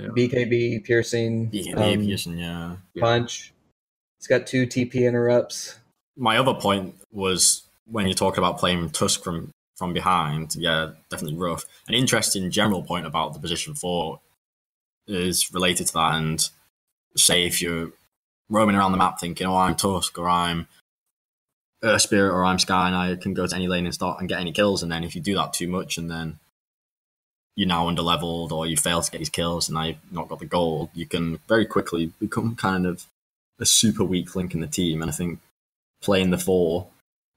BKB, piercing,
piercing,
punch. It's got 2 TP interrupts.
My other point was when you talk about playing Tusk from behind, definitely rough. An interesting general point about the position 4 is related to that. And say if you're roaming around the map thinking, oh, I'm Tusk, or I'm Earth Spirit, or I'm Sky, and I can go to any lane and start and get any kills. And then if you do that too much, and then you're now under-leveled, or you fail to get these kills, and now you've not got the gold, you can very quickly become kind of a super weak link in the team. And I think playing the 4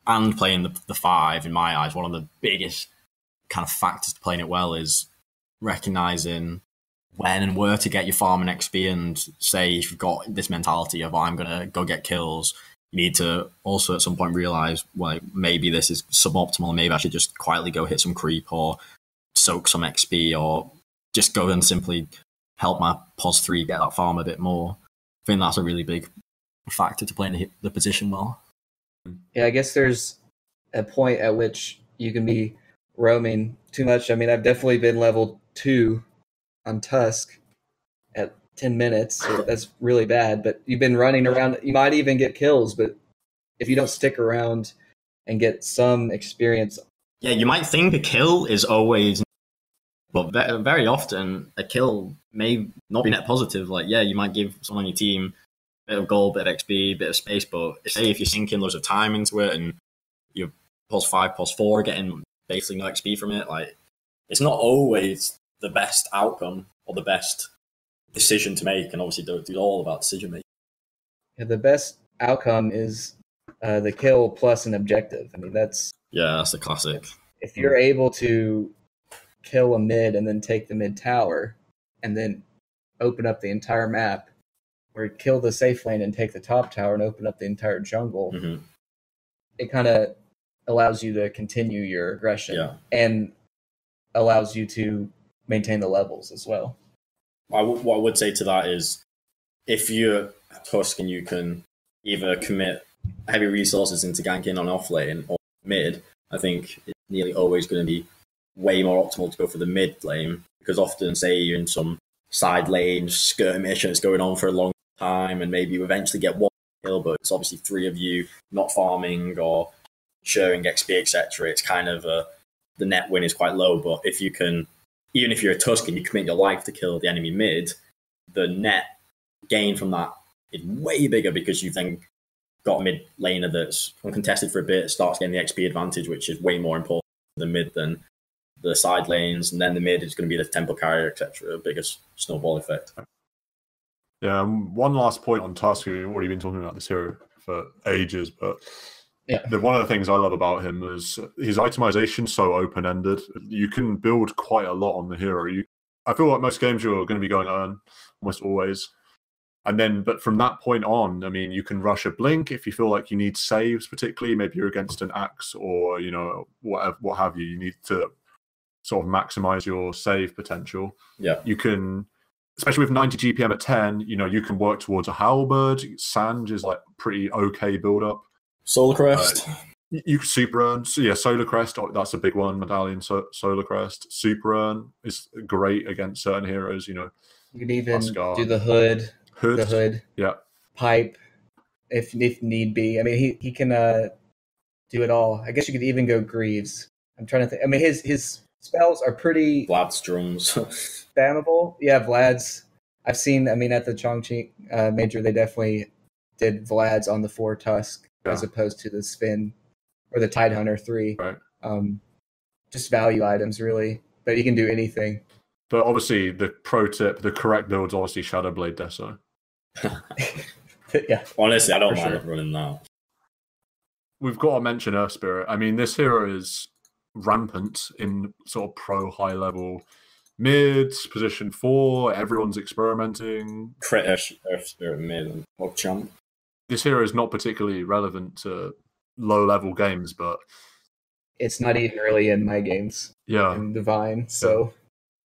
and playing the 5, in my eyes, one of the biggest kind of factors to playing it well is recognizing when and where to get your farm and XP. And say if you've got this mentality of, I'm going to go get kills, you need to also at some point realize, well, maybe this is suboptimal. Maybe I should just quietly go hit some creep or soak some XP, or just go and simply help my POS 3 get that farm a bit more. I think that's a really big factor to playing the position well.
Yeah, I guess there's a point at which you can be roaming too much. I mean, I've definitely been level 2 on Tusk at 10 minutes. So that's really bad, but you've been running around. You might even get kills, but if you don't stick around and get some experience.
Yeah, you might think a kill is always, but very often a kill may not be net positive. Like, you might give someone on your team a bit of gold, bit of XP, bit of space, but say if you're sinking loads of time into it and you're POS 5, POS 4 getting basically no XP from it, like, it's not always the best outcome or the best decision to make. And obviously it's all about decision making.
Yeah, the best outcome is the kill plus an objective. I mean, that's
the classic.
If you're able to kill a mid and then take the mid tower and then open up the entire map, or kill the safe lane and take the top tower and open up the entire jungle, it kind of allows you to continue your aggression and allows you to maintain the levels as well.
What I would say to that is, if you're Tusk and you can either commit heavy resources into ganking on off lane or mid, I think it's nearly always going to be way more optimal to go for the mid lane, because often, say you're in some side lane skirmish and it's going on for a long time, and maybe you eventually get one kill, but it's obviously 3 of you not farming or sharing XP, etc. It's kind of the net win is quite low. But if you can, even if you're a Tusk and you commit your life to kill the enemy mid, the net gain from that is way bigger, because you've then got a mid laner that's uncontested for a bit, starts getting the XP advantage, which is way more important than mid than the side lanes, and then the mid is going to be the tempo carrier, etc. Biggest snowball effect.
Yeah, one last point on Tusk. We've already been talking about this hero for ages, but one of the things I love about him is his itemization so open-ended. You can build quite a lot on the hero. I feel like most games you're going to be going earn, almost always. And then, but from that point on, I mean, you can rush a blink if you feel like you need saves, particularly. Maybe you're against an axe or, what have you. You need to sort of maximize your save potential.
Yeah.
You can, especially with 90 GPM at 10, you can work towards a halberd. Sange is like pretty okay build up.
Solar Crest.
You can super earn. So yeah, Solar Crest, that's a big one. Medallion, Solar Crest. Super earn is great against certain heroes,
You could even
Asgard.
do the hood. The hood.
Yeah.
Pipe, if need be. I mean, he can do it all. I guess you could even go Greaves. I'm trying to think. I mean, his spells are pretty...
Vlad's drums.
spammable. Yeah, Vlad's. I've seen, I mean, at the Chongqing Major, they definitely did Vlad's on the 4 Tusk as opposed to the Spin or the Tidehunter 3.
Right.
Just value items, really. But he can do anything.
But obviously, the pro tip, the correct build's obviously Shadowblade Deso.
Yeah.
Honestly, I don't
For
mind
sure.
running that.
We've got to mention Earth Spirit. I mean, this hero is rampant in sort of pro high level mids, position 4. Everyone's experimenting.
Crit Earth Spirit mid and PogChamp.
This hero is not particularly relevant to low level games, but
It's not even really in my games
yeah,
in Divine, so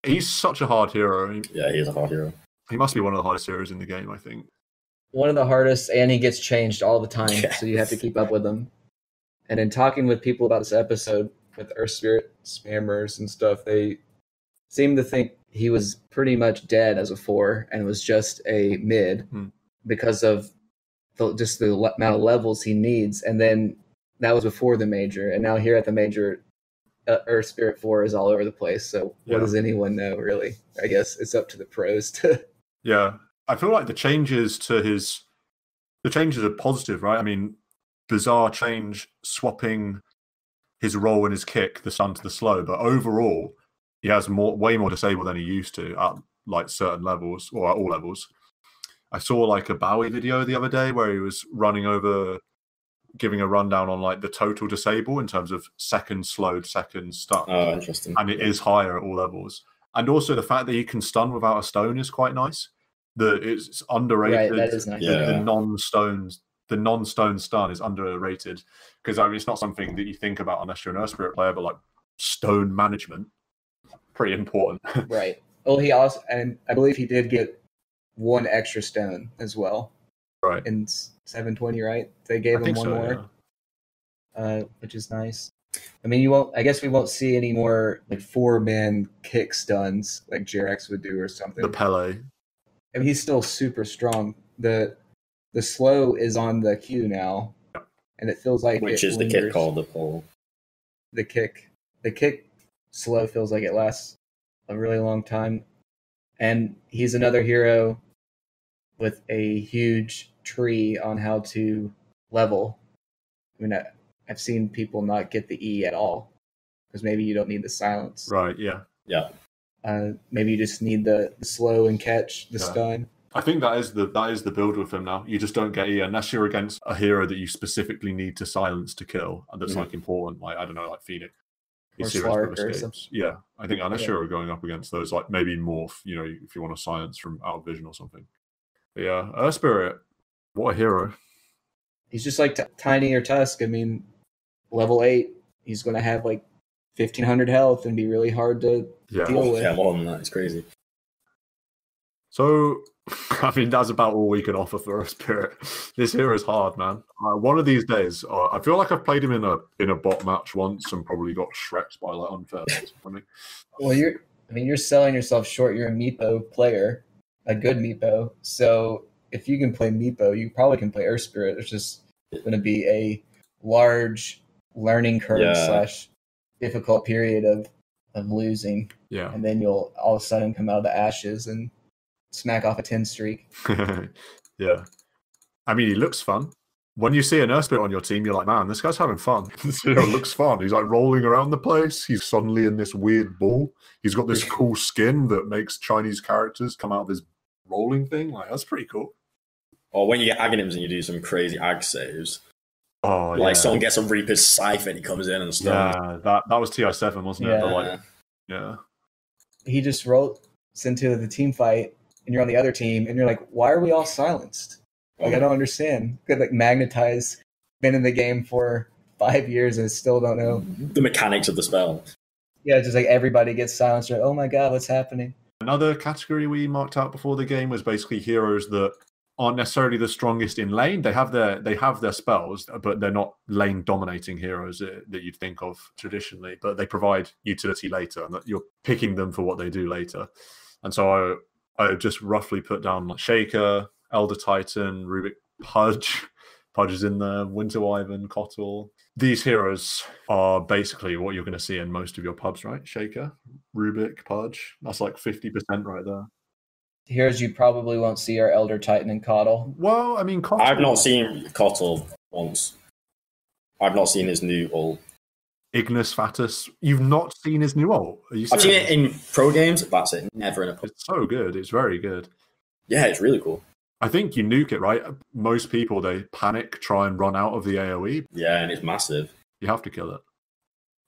he's such a hard hero.
Yeah, he is a hard hero.
He must be one of the hardest heroes in the game, I think.
one of the hardest, and he gets changed all the time,
Yeah.
so you have to keep up with him. And in talking with people about this episode, with Earth Spirit spammers and stuff, they seem to think he was pretty much dead as a 4 and was just a mid because of just the amount of levels he needs. And then that was before the major, and now here at the major, Earth Spirit 4 is all over the place. So what does anyone know, really? I guess it's up to the pros to...
Yeah. I feel like the changes are positive, right? I mean, bizarre change, swapping his roll and his kick, the stun to the slow, but overall, he has way more disable than he used to at like certain levels or at all levels. I saw like a Bowie video the other day where he was running over, giving a rundown on like the total disable in terms of second slowed, second stun.
Oh, interesting.
And it is higher at all levels. And also the fact that you can stun without a stone is quite nice. It's underrated.
Right, that is nice.
The non-stone stun is underrated because I mean it's not something that you think about unless you're an Earth Spirit player, but like stone management, pretty important.
Right. Well, he also, and I believe he did get 1 extra stone as well.
Right.
In 720, right? They gave him one more,
yeah.
Which is nice. I mean, I guess we won't see any more like 4-man kick stuns like Jerax would do or something.
The Pele.
I mean, he's still super strong. The slow is on the Q now, and it feels like
Which
it
is the
lingers.
kick called the pole.
The kick slow feels like it lasts a really long time, and he's another hero with a huge tree on how to level. I mean, I've seen people not get the E at all because maybe you don't need the silence.
Right, yeah.
Yeah.
Maybe you just need the slow and catch, the stun.
I think that is the build with him now. You just don't get E unless you're against a hero that you specifically need to silence to kill, and that's like important. Like I don't know, like Phoenix
Or
serious
Slark or
escapes.
something.
Yeah, I think unless you're going up against those, like maybe Morph, you know, if you want to silence from out of vision or something. But yeah, Earth Spirit, what a hero.
He's just like Tiny or Tusk. I mean, level 8, he's going to have like 1,500 health and be really hard to deal with.
Yeah, more than that. It's crazy.
So, I mean, that's about all we can offer for Earth Spirit. This hero is hard, man. One of these days, I feel like I've played him in a bot match once and probably got shreked by like unfair.
Well, you're selling yourself short. You're a Meepo player, a good Meepo. So if you can play Meepo, you probably can play Earth Spirit. It's just going to be a large learning curve / difficult period of losing.
Yeah.
And then you'll all of a sudden come out of the ashes and smack off a 10 streak.
Yeah. I mean, he looks fun. When you see an Earth Spirit on your team, you're like, man, this guy's having fun. This hero looks fun. He's like rolling around the place. He's suddenly in this weird ball. He's got this cool skin that makes Chinese characters come out of his rolling thing. Like, that's pretty cool.
Or when you get Aghanims and you do some crazy ag saves.
Oh,
like someone gets a Reaper's Scythe and he comes in and stuff.
Yeah, that was TI7, wasn't it? But like,
He just rolls into the team fight and you're on the other team and you're like, why are we all silenced? Like, I don't understand. Could like magnetize, been in the game for 5 years and still don't know
the mechanics of the spell.
Yeah, just like everybody gets silenced. Like, oh my god, what's happening?
Another category we marked out before the game was basically heroes that aren't necessarily the strongest in lane. They have their spells, but they're not lane dominating heroes that you'd think of traditionally. But they provide utility later, and that you're picking them for what they do later. And so I just roughly put down like Shaker, Elder Titan, Rubik, Pudge. Pudge is in there, Winter Wyvern, Kotl. These heroes are basically what you're going to see in most of your pubs, right? Shaker, Rubik, Pudge. That's like 50% right there.
Heroes you probably won't see are Elder Titan and Kotl.
Well, I mean, Kotl...
I've not seen Kotl once. I've not seen his new ult.
Ignis Fatus. You've not seen his new ult? Are you
I've seen
serious?
it in pro games. That's it. Never in a pub.
It's so good. It's very good.
Yeah, it's really cool.
I think you nuke it, right? Most people, they panic, try and run out of the AoE.
Yeah, and it's massive.
You have to kill it.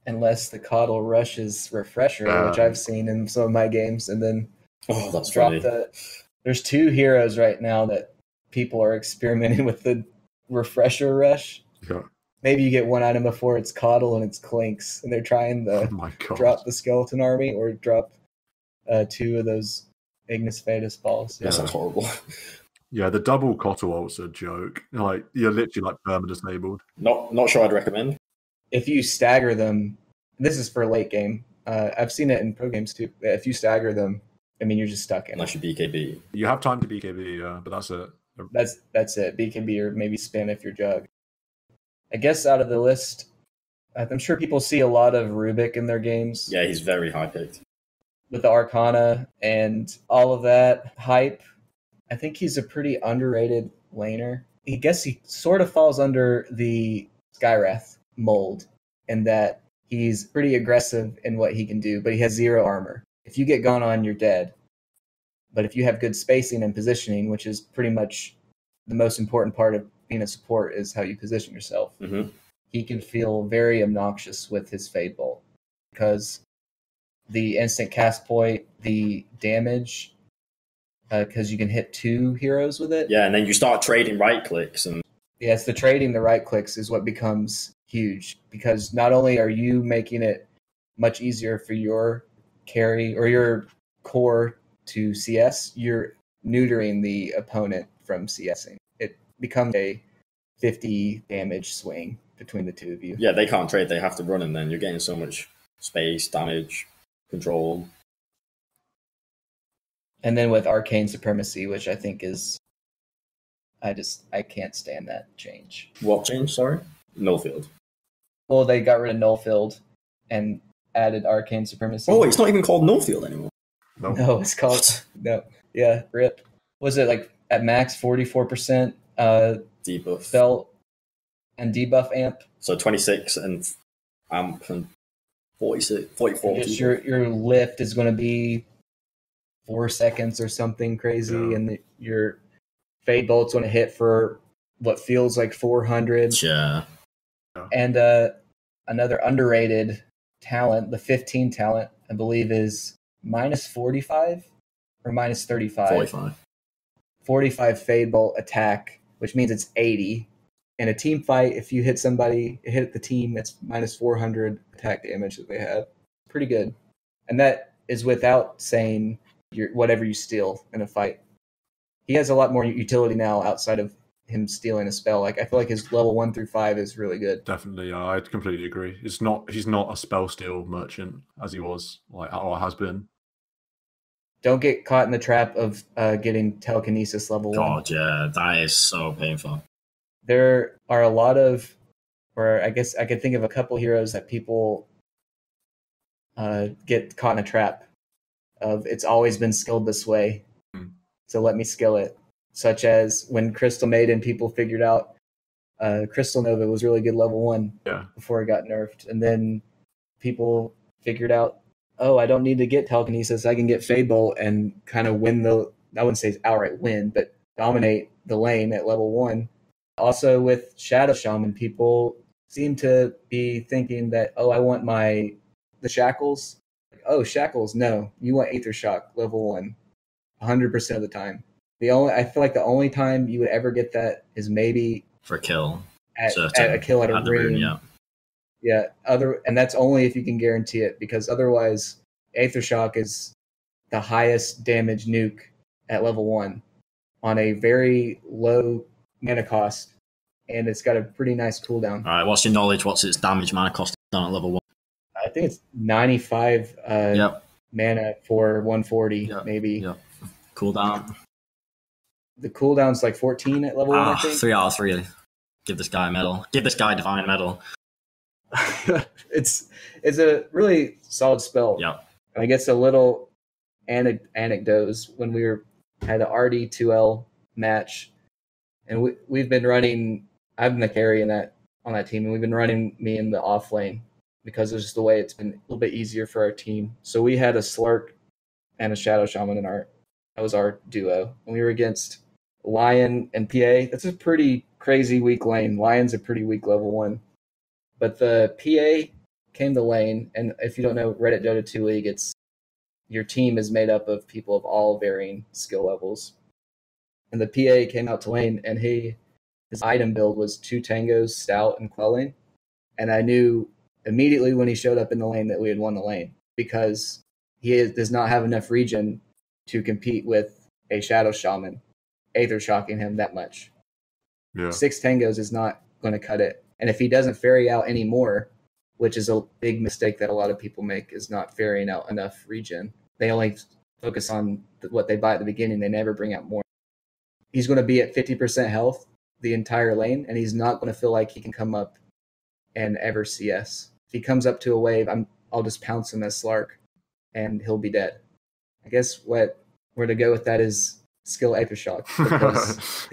Unless the Coddle rushes Refresher, which I've seen in some of my games, and then
that's
drop
funny.
There's 2 heroes right now that people are experimenting with the Refresher rush.
Yeah.
Maybe you get one item before it's Coddle and it's Clinks, and they're trying to drop the Skeleton Army or drop 2 of those Ignis Fatus balls.
Yeah, sounds horrible.
Yeah, the double Cottle ult's a joke. Like, you're literally like perma-disabled.
Not sure I'd recommend.
If you stagger them, this is for late game. I've seen it in pro games too. If you stagger them, I mean, you're just stuck in
Unless you BKB.
You have time to BKB, yeah, but that's it.
That's it. BKB or maybe spam if you're Jug. I guess out of the list, I'm sure people see a lot of Rubik in their games.
Yeah, he's very high picked.
With the Arcana and all of that hype, I think he's a pretty underrated laner. I guess he sort of falls under the Skywrath mold in that he's pretty aggressive in what he can do, but he has 0 armor. If you get gone on, you're dead. But if you have good spacing and positioning, which is pretty much the most important part of being a support, is how you position yourself.
Mm-hmm.
He can feel very obnoxious with his Fade Bolt because the instant cast point, the damage, because you can hit 2 heroes with it.
Yeah, and then you start trading right clicks. And
yes, the trading the right clicks is what becomes huge, because not only are you making it much easier for your carry or your core to CS, you're neutering the opponent from CSing. It becomes a 50 damage swing between the 2 of you.
Yeah, they can't trade. They have to run, and then you're getting so much space, damage, control.
And then with Arcane Supremacy, which I think is... I can't stand that change.
What change, sorry? Nullfield.
Well, they got rid of Nullfield and added Arcane Supremacy.
Oh, it's not even called Nullfield anymore.
No, it's called... No. Yeah, RIP. Was it like at max 44%
debuff
spell and debuff amp?
So 26 and amp and 46, 44.
Just your lift is going to be 4 seconds or something crazy, and your Fade Bolt's going to hit for what feels like 400.
Yeah.
And another underrated talent, the 15 talent, I believe is minus 45 or minus 35.
45.
45 Fade Bolt attack, which means it's 80. In a team fight, if you hit somebody, hit the team, it's minus 400 attack damage that they have. Pretty good. And that is without saying whatever you steal in a fight. He has a lot more utility now outside of him stealing a spell. Like, I feel like his level 1 through 5 is really good.
Definitely, I completely agree. He's not a spell steal merchant as he was, or has been.
Don't get caught in the trap of getting telekinesis level 1.
God, yeah, that is so painful.
There are a lot of, or I guess I could think of a couple heroes that people get caught in a trap of. It's always been skilled this way, so let me skill it. Such as when Crystal Maiden, people figured out Crystal Nova was really good level 1 before it got nerfed. And then people figured out, oh, I don't need to get telekinesis. I can get Fade Bolt and kind of win I wouldn't say outright win, but dominate the lane at level 1. Also with Shadow Shaman, people seem to be thinking that, oh, I want the Shackles. Oh, Shackles, no. You want Aether Shock level 1 100% of the time. I feel like the only time you would ever get that is maybe
for a kill.
At a kill at a rune. Yeah. And that's only if you can guarantee it, because otherwise Aether Shock is the highest damage nuke at level 1 on a very low mana cost, and it's got a pretty nice cooldown.
All right, what's your knowledge? What's its damage mana cost down at level 1?
I think it's 95 mana for 140, maybe.
Yep. Cooldown.
The cooldown's like 14 at level 1, I think.
3 out of 3. Give this guy a medal. Give this guy Divine Medal.
It's a really solid spell.
Yeah.
And I guess a little anecdotes when we had an RD2L match, and we've been running. I've been the carry in that on that team, and we've been running me in the off lane because it's just the way it's been a little bit easier for our team. So we had a Slark and a Shadow Shaman that was our duo. And we were against Lion and PA. That's a pretty crazy weak lane. Lion's a pretty weak level 1. But the PA came to lane, and if you don't know Reddit Dota 2 League, it's your team is made up of people of all varying skill levels. And the PA came out to lane, and his item build was 2 tangos, stout, and quelling. And I knew immediately when he showed up in the lane that we had won the lane, because he does not have enough regen to compete with a Shadow Shaman, Aether Shocking him that much.
Yeah.
6 tangos is not going to cut it. And if he doesn't ferry out anymore, which is a big mistake that a lot of people make, is not ferrying out enough regen. They only focus on what they buy at the beginning. They never bring out more. He's going to be at 50% health the entire lane, and he's not going to feel like he can come up and ever CS. If he comes up to a wave, I'll just pounce him as Slark, and he'll be dead. I guess where to go with that is skill Aether Shock, because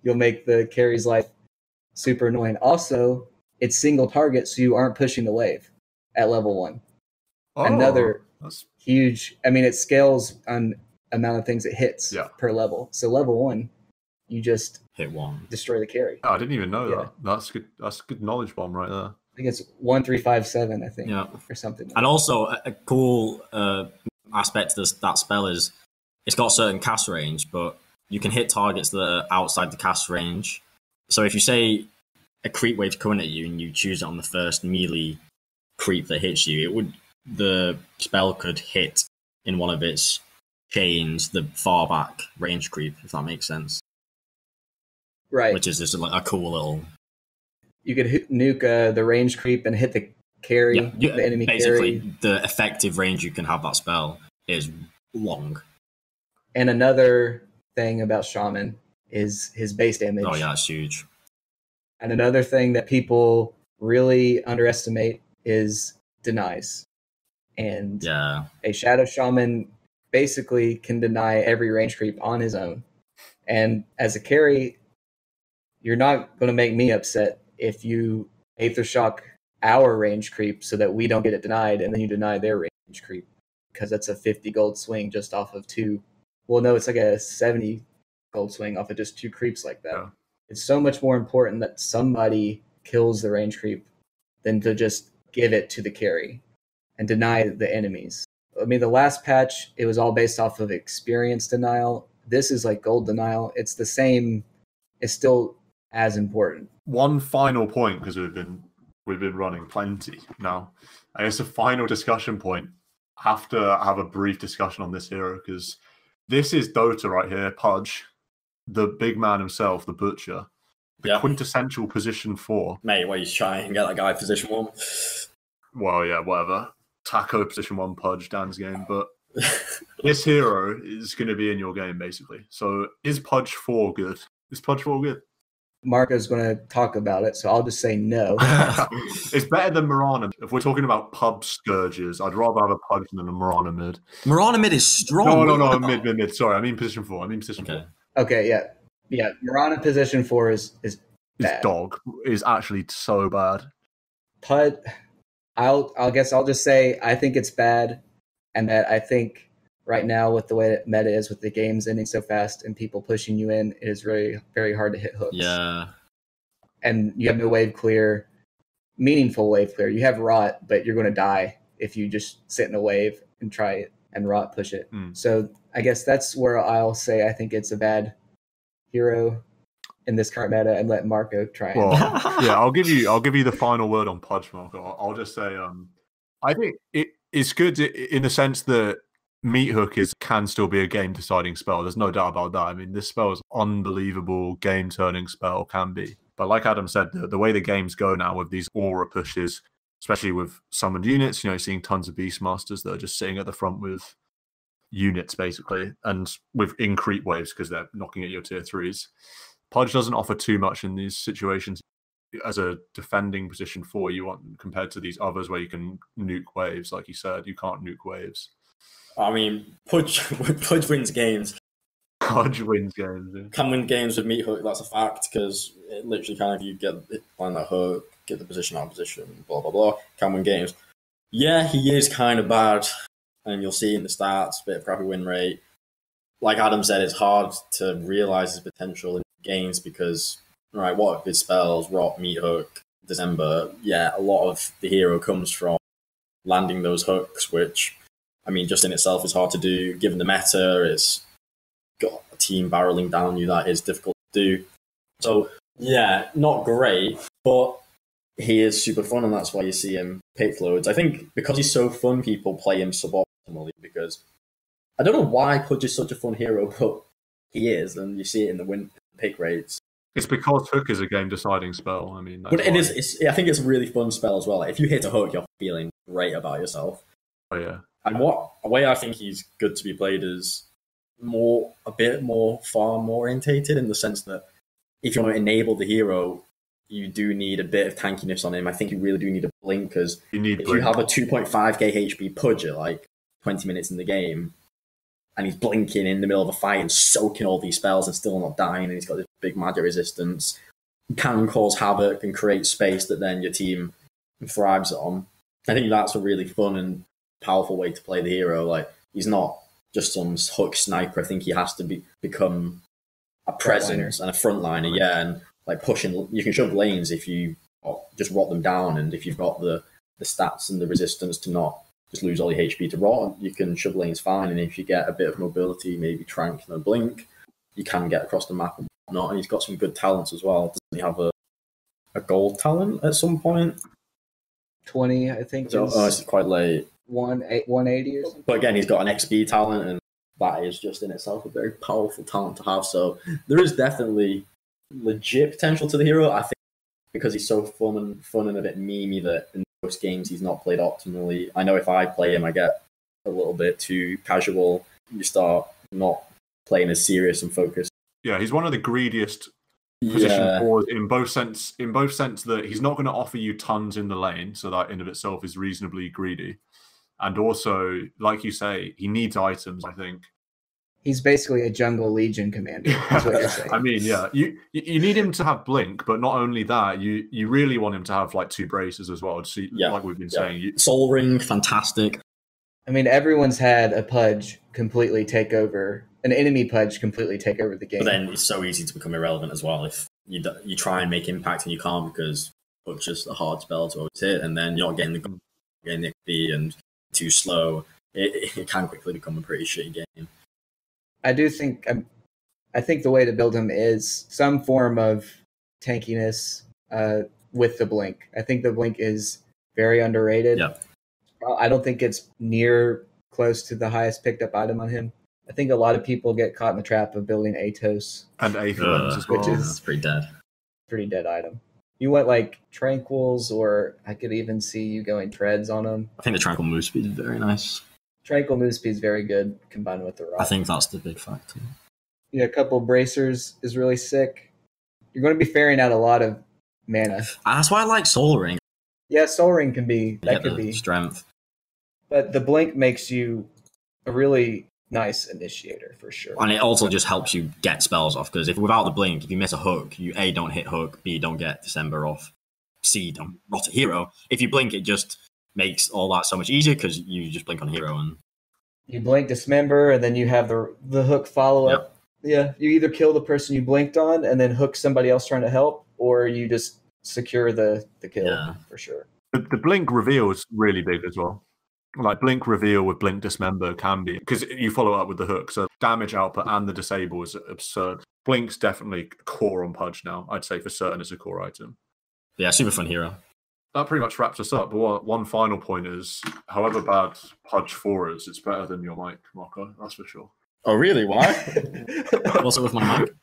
you'll make the carry's life super annoying. Also, it's single target, so you aren't pushing the wave at level 1. Another huge, it scales on amount of things it hits per level. So level 1, you just
hit 1,
destroy the carry.
Oh, I didn't even know that. That's good. That's a good knowledge bomb right there.
I think it's 1357, I think, or something.
And also a cool aspect to that spell is it's got certain cast range, but you can hit targets that are outside the cast range. So if you say a creep wave's coming at you and you choose it on the first melee creep that hits you, the spell could hit in one of its chains the far back range creep, if that makes sense.
Right.
Which is just a cool little...
You could nuke the range creep and hit the carry, the enemy
basically,
carry.
the effective range you can have that spell is long.
And another thing about Shaman is his base damage.
Oh yeah, it's huge.
And another thing that people really underestimate is denies. And a Shadow Shaman basically can deny every range creep on his own. And as a carry, you're not going to make me upset if you Aether Shock our range creep so that we don't get it denied, and then you deny their range creep, because that's a 50 gold swing just off of 2. Well, no, it's like a 70 gold swing off of just 2 creeps like that. Yeah. It's so much more important that somebody kills the range creep than to just give it to the carry and deny the enemies. The last patch, it was all based off of experience denial. This is like gold denial. It's the same. It's still as important.
One final point, because we've been running plenty now. I guess a final discussion point. Have to have a brief discussion on this hero, because this is DotA right here. Pudge, the big man himself, the butcher, the quintessential position 4.
Mate, what are you trying to get that guy position 1?
Well, yeah, whatever. Taco position 1 Pudge, Dan's game, but this hero is going to be in your game basically. So is Pudge 4 good? Is Pudge 4 good?
Marco's going to talk about it, so I'll just say no.
It's better than Mirana. If we're talking about pub scourges, I'd rather have a Pudge than a Mirana mid.
Mirana mid is strong.
No, mid. Sorry, I mean position 4.
Okay, yeah. Mirana position 4 is bad.
Dog is actually so bad.
Pud, I'll just say I think it's bad, and that I think right now with the way that meta is, with the games ending so fast and people pushing you in, it is very, very hard to hit hooks.
Yeah.
And you have no wave clear, meaningful wave clear. You have rot, but you're going to die if you just sit in a wave and try it and rot push it. So I guess that's where I'll say I think it's a bad hero in this current meta, and let Marco try it.
Well, yeah, I'll give you the final word on Pudge, Marco. I'll just say I think it's good in the sense that Meat Hook can still be a game-deciding spell. There's no doubt about that. This spell is unbelievable game-turning spell, can be. But like Adam said, the way the games go now with these aura pushes, especially with summoned units, seeing tons of Beastmasters that are just sitting at the front with units, basically, and with in-creep waves because they're knocking at your tier 3s. Pudge doesn't offer too much in these situations as a defending position 4 you want, compared to these others where you can nuke waves. Like you said, you can't nuke waves.
Pudge wins games.
Hodge wins games. Yeah.
Can win games with meat hook, that's a fact, because it literally kind of, you get find that hook, get the position out of position, blah, blah, blah. Can win games. Yeah, he is kind of bad, and you'll see in the stats, bit of crappy win rate. Like Adam said, it's hard to realise his potential in games because, right, what are his spells, Rot, meat hook, December? Yeah, a lot of the hero comes from landing those hooks, which, I mean, just in itself is hard to do. Given the meta, it's got a team barreling down you, that is difficult to do. So, yeah, not great, but he is super fun, and that's why you see him pick loads. I think because he's so fun, people play him suboptimally, because I don't know why Pudge is such a fun hero, but he is, and you see it in the win pick rates.
It's because hook is a game-deciding spell. I mean,
but it is. I think it's a really fun spell as well. Like, if you hit a hook, you're feeling great about yourself.
Oh yeah.
And what a way I think he's good to be played is a bit more farm orientated, in the sense that if you want to enable the hero, you do need a bit of tankiness on him. I think you really do need a blink, because if you have a 2.5k HP Pudge at like 20 minutes in the game, and he's blinking in the middle of a fight and soaking all these spells and still not dying, and he's got this big magic resistance, can cause havoc and create space that then your team thrives on. I think that's a really fun and powerful way to play the hero. Like, he's not just some hook sniper. I think he has to become a presence and a frontliner, yeah, and like pushing. You can shove lanes if you just rot them down, and if you've got the stats and the resistance to not just lose all your HP to rot, you can shove lanes fine. And if you get a bit of mobility, maybe trank and a blink, you can get across the map and whatnot. And he's got some good talents as well. Doesn't he have a gold talent at some point?
20, I think.
So, it's quite late.
180 or something.
But again, he's got an XP talent, and that is just in itself a very powerful talent to have. So there is definitely legit potential to the hero. I think because he's so fun and a bit memey that in most games he's not played optimally. I know if I play him, I get a little bit too casual. You start not playing as serious and focused.
Yeah, he's one of the greediest position forwards in both sense that he's not going to offer you tons in the lane, so that in of itself is reasonably greedy. And also, like you say, he needs items, I think.
He's basically a jungle legion commander, is what you're saying.
I mean, yeah, you need him to have blink, but not only that, you really want him to have like 2 braces as well. See, like we've been saying.
Soul Ring, fantastic.
I mean, everyone's had a Pudge completely take over, an enemy Pudge completely take over the game.
But then it's so easy to become irrelevant as well. If you try and make impact and you can't, because Pudge is a hard spell to always hit, and then you're not getting the XP and too slow. It can quickly become a pretty shitty game.
I think the way to build him is some form of tankiness with the blink. I think the blink is very underrated.
Yeah.
I don't think it's near close to the highest picked up item on him. I think a lot of people get caught in the trap of building Atos.
And Aetherlands as well.
Which is
pretty dead.
Pretty dead item. You want like Tranquils, or I could even see you going Treads on them.
I think the Tranquil move speed is very nice.
Tranquil move speed is very good combined with the rock.
I think that's the big factor.
Yeah, a couple bracers is really sick. You're going to be ferrying out a lot of mana.
That's why I like Soul Ring.
Yeah, Soul Ring can be
strength.
But the blink makes you a really nice initiator for sure.
And it also just helps you get spells off, because if without the blink, if you miss a hook, you A, don't hit hook, B, don't get December off, C, don't rot a hero. If you blink, it just makes all that so much easier, because you just blink on hero and
you blink Dismember, and then you have the hook follow up. Yep. Yeah, you either kill the person you blinked on and then hook somebody else trying to help, or you just secure the kill for sure.
The blink reveal is really big as well. Like blink reveal with blink Dismember can be, because you follow up with the hook, so damage output and the disable is absurd. Blink's definitely core on Pudge now. I'd say for certain it's a core item.
Yeah, super fun hero.
That pretty much wraps us up. But one final point is, however bad Pudge 4 is, it's better than your mic, Marco. That's for sure.
Oh, really? Why?
What's up with my mic?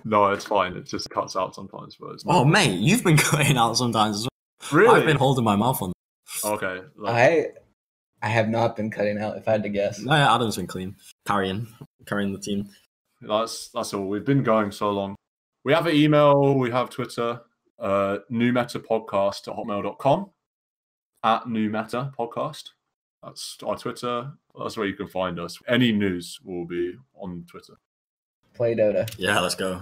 No, it's fine. It just cuts out sometimes. But it's not.
Oh, mate, you've been cutting out sometimes as well.
Really?
I've been holding my mouth on.
Okay.
I have not been cutting out, if I had to guess.
No, yeah, Adam's been clean. Carrying the team.
That's all. We've been going so long. We have an email. We have Twitter. newmetapodcast@hotmail.com @newmetapodcast. That's our Twitter. That's where you can find us. Any news will be on Twitter.
Play Dota.
Yeah, let's go.